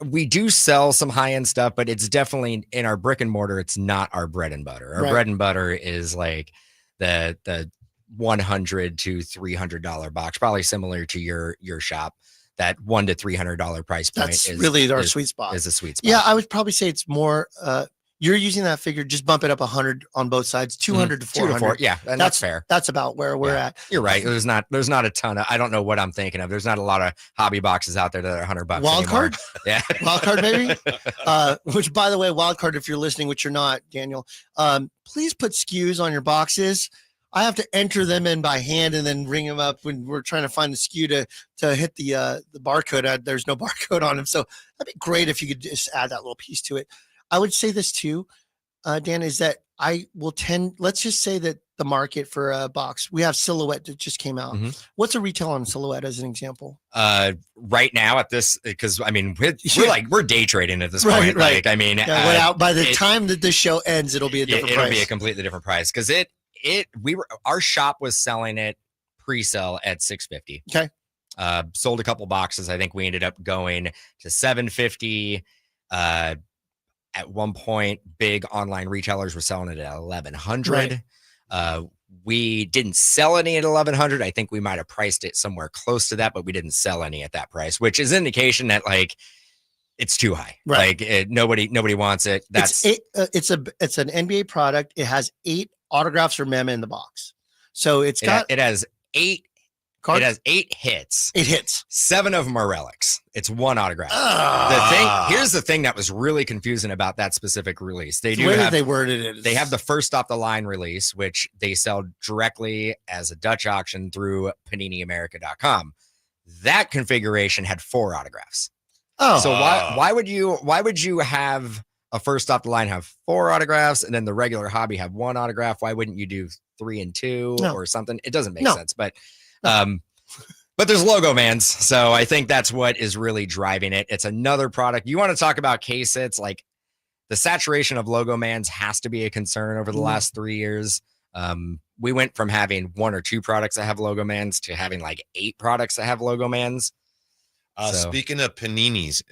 we do sell some high-end stuff, but it's definitely in our brick and mortar. It's not our bread and butter. Our
Right.
bread and butter is like the $100 to $300 box, probably similar to your shop. That $100 to $300 price point
That's
is
really our
is-
sweet spot.
is a sweet spot.
Yeah, I would probably say it's more, you're using that figure, just bump it up 100 on both sides, 200 to
2 to
400.
4. Yeah, and that's fair.
That's about where we're
Yeah.
at.
You're right. There's not a ton of, I don't know what I'm thinking of. There's not a lot of hobby boxes out there that are $100
Wild
anymore.
card?
Yeah.
Wild card, baby. Which, by the way, wild card, if you're listening, which you're not, Daniel, please put SKUs on your boxes. I have to enter them in by hand and then ring them up when we're trying to find the SKU to hit the barcode. There's no barcode on them. So that'd be great if you could just add that little piece to it. I would say this too, Dan, is that I will let's just say that the market for a box, we have Silhouette that just came out.
Mhm.
What's a retail on Silhouette as an example?
Right now at this, because I mean,
Yeah.
we're day trading at this
Right,
point.
right.
Like, I mean,
By the time that this show ends, it'll be a different
it'll
price.
be a completely different price because our shop was selling it pre-sale at $650.
Okay.
Sold a couple boxes. I think we ended up going to $750. At one point, big online retailers were selling it at $1,100. We didn't sell any at $1,100. I think we might have priced it somewhere close to that, but we didn't sell any at that price, which is indication that like it's too high.
Right.
Like nobody wants it. That's
it's an NBA product. It has 8 autographs or mem in the box. So it
has 8
cards.
It has 8 hits.
8 hits.
7 of them are relics. It's 1 autograph. Here's the thing that was really confusing about that specific release. They
worded it.
They have the first off the line release, which they sell directly as a Dutch auction through PaniniAmerica.com. That configuration had 4 autographs.
Oh,
So why would you have a first off the line have 4 autographs and then the regular hobby have 1 autograph? Why wouldn't you do 3 and 2
No.
or something? It doesn't make
No.
sense, but there's logo mans. So I think that's what is really driving it. It's another product. You want to talk about case hits, like the saturation of logo mans has to be a concern over the last 3 years. We went from having 1 or 2 products that have logo mans to having like 8 products that have logo mans. So-
Speaking of paninis,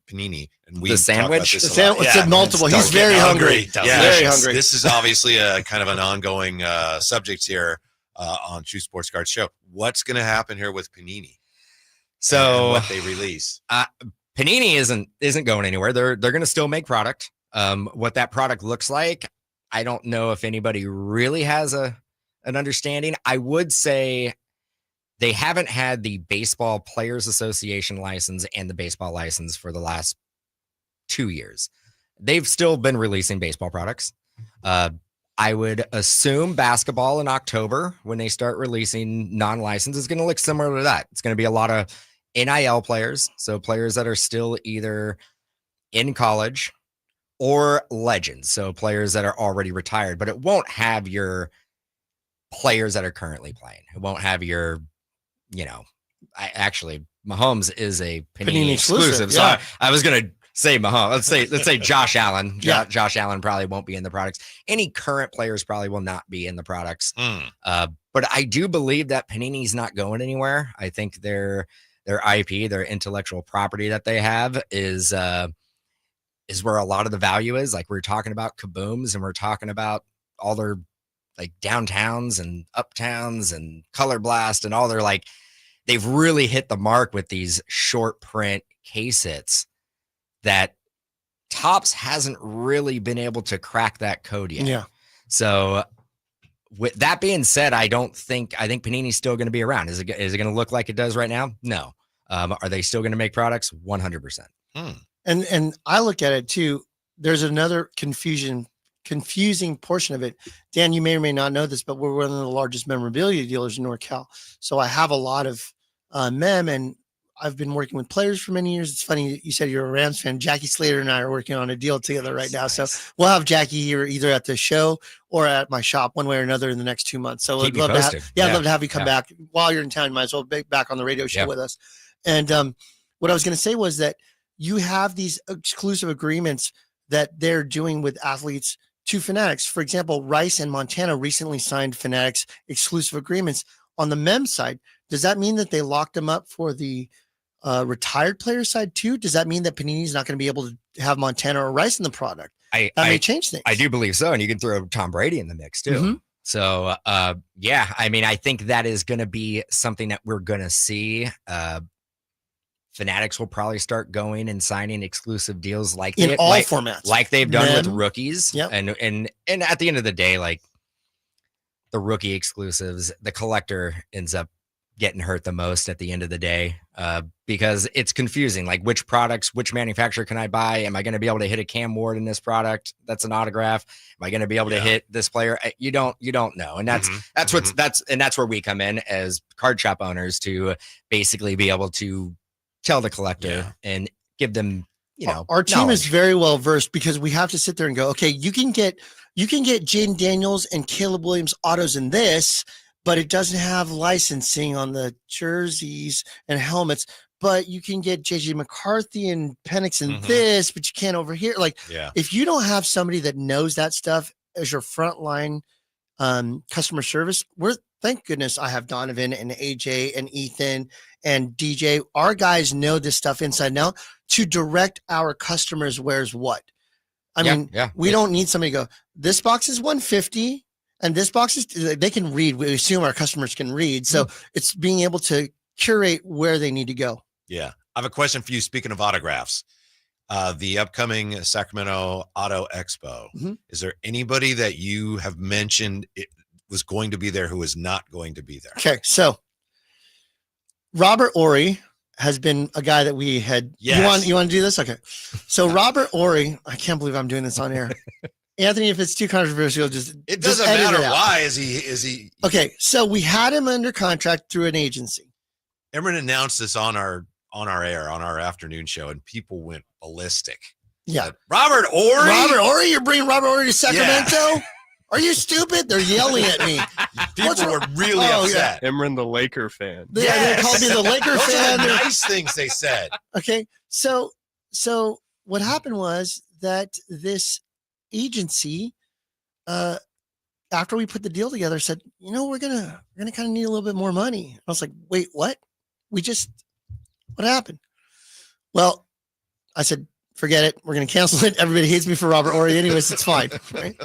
panini, and we
The
talk about
sandwich?
this
The
a lot.
sandwich said multiple. He's
Don't get
very hungry.
Yeah,
Very
this-
hungry.
This is obviously a kind of an ongoing subject here on True Sports Card Show. What's going to happen here with Panini? And
So
what they release?
Panini isn't going anywhere. They're going to still make product. What that product looks like, I don't know if anybody really has an understanding. I would say they haven't had the Baseball Players Association license and the baseball license for the last 2 years. They've still been releasing baseball products. I would assume basketball in October, when they start releasing non-licensed, is going to look similar to that. It's going to be a lot of NIL players, so players that are still either in college or legends, so players that are already retired, but it won't have your players that are currently playing. It won't have your, actually Mahomes is a Panini exclusive. So
yeah.
I was going to say Mahomes. Let's say Josh Allen. Josh Allen probably won't be in the products. Any current players probably will not be in the products. But I do believe that Panini's not going anywhere. I think their IP, their intellectual property that they have is where a lot of the value is. Like we're talking about Kabooms, and we're talking about all their like downtowns and uptowns and Color Blast and all their they've really hit the mark with these short print case hits that Topps hasn't really been able to crack that code yet.
Yeah.
So with that being said, I think Panini's still going to be around. Is it going to look like it does right now? No. Are they still going to make products? 100%.
And I look at it too. There's another confusing portion of it. Dan, you may or may not know this, but we're one of the largest memorabilia dealers in NorCal. So I have a lot of mem, and I've been working with players for many years. It's funny you said you're a Rams fan. Jackie Slater and I are working on a deal together right now. So we'll have Jackie here either at the show or at my shop one way or another in the next 2 months. So
Keep
I'd love
me
to
posted.
I'd love to have you come back while you're in town. You might as well be back on the radio show with us. And what I was going to say was that you have these exclusive agreements that they're doing with athletes to Fanatics. For example, Rice and Montana recently signed Fanatics exclusive agreements on the mem side. Does that mean that they locked them up for the retired player side too? Does that mean that Panini's not going to be able to have Montana or Rice in the product? That may change things.
I do believe so. And you can throw Tom Brady in the mix too.
Mm-hmm.
So, I think that is going to be something that we're going to see. Fanatics will probably start going and signing exclusive deals
in all formats,
like they've done with
Mem.
rookies.
Yep.
And at the end of the day, like the rookie exclusives, the collector ends up getting hurt the most at the end of the day, because it's confusing. Like which manufacturer can I buy? Am I going to be able to hit a Cam Ward in this product? That's an autograph. Am I going to be able to hit this player? You don't know. And that's where we come in as card shop owners to basically be able to tell the collector and give them,
our team
knowledge.
is very well versed, because we have to sit there and go, okay, you can get Jaden Daniels and Caleb Williams autos in this, but it doesn't have licensing on the jerseys and helmets. But you can get JJ McCarthy and Penix in this, but you can't over here. If you don't have somebody that knows that stuff as your frontline customer service, thank goodness I have Donovan and AJ and Ethan and DJ. Our guys know this stuff inside and out to direct our customers where's what. We don't need somebody to go, this box is 150 and this box is, they can read. We assume our customers can read. So it's being able to curate where they need to go.
Yeah. I have a question for you. Speaking of autographs, the upcoming Sacramento Auto Expo, is there anybody that you have mentioned it was going to be there who is not going to be there?
Okay. So Robert Ory has been a guy that we had.
Yes.
You want to do this? Okay. So Robert Ory, I can't believe I'm doing this on air. Anthony, if it's too controversial,
it doesn't
edit
matter.
it out.
Why is he?
Okay. So we had him under contract through an agency.
Emron announced this on our afternoon show, and people went ballistic.
Yeah.
Robert Ory?
You're bringing Robert Ory to Sacramento? Yeah. Are you stupid? They're yelling at me.
People were really upset.
Yeah. Emron, the Laker fan.
They called me the Laker fan.
Those are nice things they said.
Okay. So what happened was that this agency, after we put the deal together, said, we're gonna kind of need a little bit more money. I was like, wait, what? What happened? Well, I said, forget it. We're going to cancel it. Everybody hates me for Robert Ory. Anyways, it's fine. Right.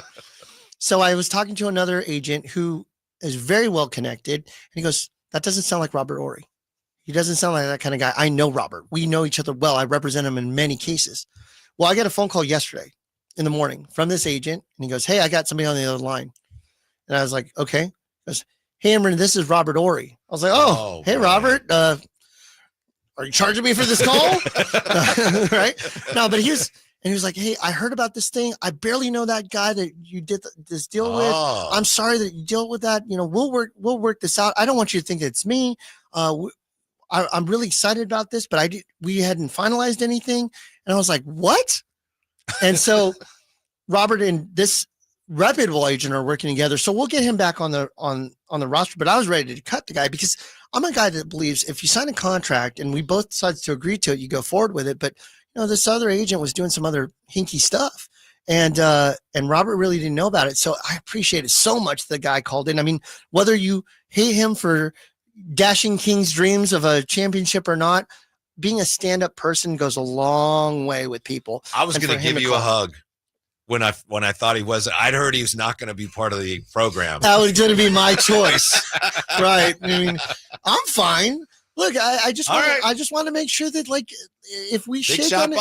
So I was talking to another agent who is very well connected. And he goes, that doesn't sound like Robert Ory. He doesn't sound like that kind of guy. I know Robert. We know each other well. I represent him in many cases. Well, I got a phone call yesterday in the morning from this agent. And he goes, hey, I got somebody on the other line. And I was like, okay. He goes, hey, Amron, this is Robert Ory. I was like, oh hey, man. Robert, are you charging me for this call? Right? No, but he was like, hey, I heard about this thing. I barely know that guy that you did this deal with. I'm sorry that you dealt with that. We'll work this out. I don't want you to think it's me. I'm really excited about this, but we hadn't finalized anything. And I was like, what? And so Robert and this reputable agent are working together. So we'll get him back on the roster, but I was ready to cut the guy because I'm a guy that believes if you sign a contract and we both decide to agree to it, you go forward with it. But this other agent was doing some other hinky stuff, and Robert really didn't know about it. So I appreciate it so much. The guy called in. I mean, whether you hate him for dashing King's dreams of a championship or not, being a stand-up person goes a long way with people.
I was going to give you a hug when I thought I'd heard he was not going to be part of the program.
That was going to be my choice. Right. I mean, I'm fine. Look, I just want to make sure that, like, if we shake on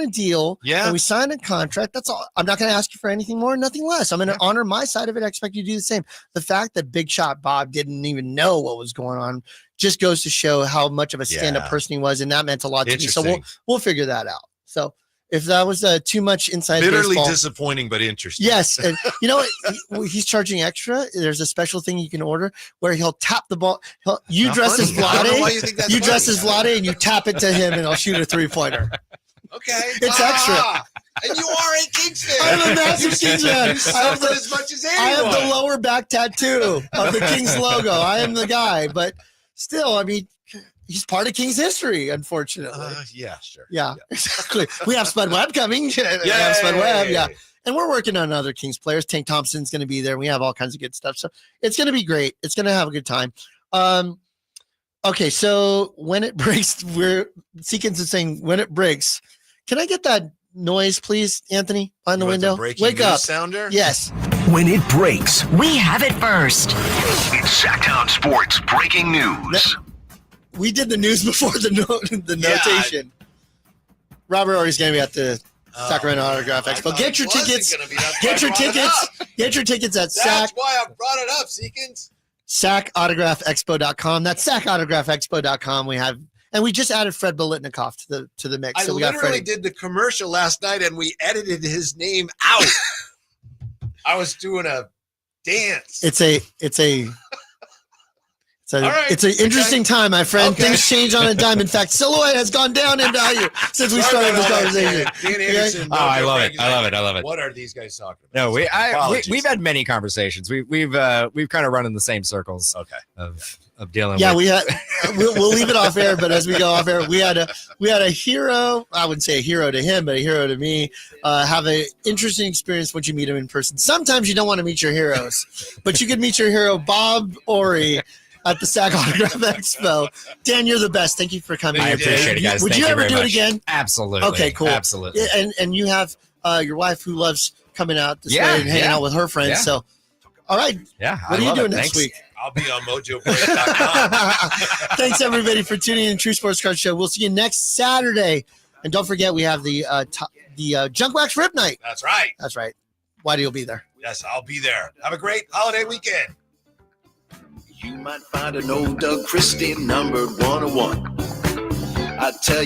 a deal, and we sign a contract, that's all. I'm not going to ask you for anything more, nothing less. I'm going to honor my side of it. I expect you to do the same. The fact that Big Shot Bob didn't even know what was going on just goes to show how much of a stand-up person he was, and that meant a lot to me. So we'll figure that out. So if that was too much inside
bitterly
baseball,
disappointing, but interesting.
Yes, and he's charging extra. There's a special thing you can order where he'll tap the ball. You dress as Vlade. You dress as Vlade, and you tap it to him, and he'll shoot a 3-pointer.
Okay,
it's extra.
And you are a Kings fan.
I'm a massive Kings fan.
I have as much as anyone.
I have the lower back tattoo of the Kings logo. I am the guy, but still, I mean, he's part of Kings history, unfortunately.
Yeah, sure.
Yeah, exactly. We have Spud Webb coming. Yeah, Spud Webb. Yeah, and we're working on other Kings players. Tank Thompson's going to be there. We have all kinds of good stuff. So it's going to be great. It's going to have a good time. Okay, so when it breaks, Seekins is saying when it breaks. Can I get that noise, please, Anthony, on the window? Wake up.
Sounder?
Yes.
When it breaks,
we have it first.
It's Sacktown Sports breaking news.
We did the news before the notation. Robert Ory's going to be at the Sacramento Autograph Expo. Get your tickets. Get your tickets. Get your tickets at Sack.
That's why I brought it up, Seekins.
SackAutographExpo.com. That's SackAutographExpo.com. We just added Fred Bolitnikoff to the mix. So we literally
did the commercial last night, and we edited his name out. I was doing a dance.
It's an interesting time, my friend. Okay. Things change on a dime. In fact, Silhouette has gone down in value since we started this conversation.
Dan Anderson,
I love it. I love it.
What are these guys talking about?
No, we've had many conversations. We've kind of run in the same circles.
Okay.
Of dealing.
Yeah,
with.
We'll leave it off air. But as we go off air, we had a hero. I wouldn't say a hero to him, but a hero to me. Have an interesting experience once you meet him in person. Sometimes you don't want to meet your heroes, but you could meet your hero, Bob Ory, at the Sack Autograph Expo. Dan, you're the best. Thank you for coming.
I appreciate it, guys.
Would you ever do it again?
Absolutely.
Okay, cool.
Absolutely.
And you have your wife who loves coming out this way and hanging out with her friends. Yeah. So, all right.
Yeah.
What are you doing next week?
I'll be on MojoBreak.com.
Thanks, everybody, for tuning in to True Sports Card Show. We'll see you next Saturday. And don't forget, we have the Junk Wax Rip Night.
That's right.
That's right. Whitey will be there.
Yes, I'll be there. Have a great holiday weekend.
You might find an old Doug Christie numbered 101. I tell you.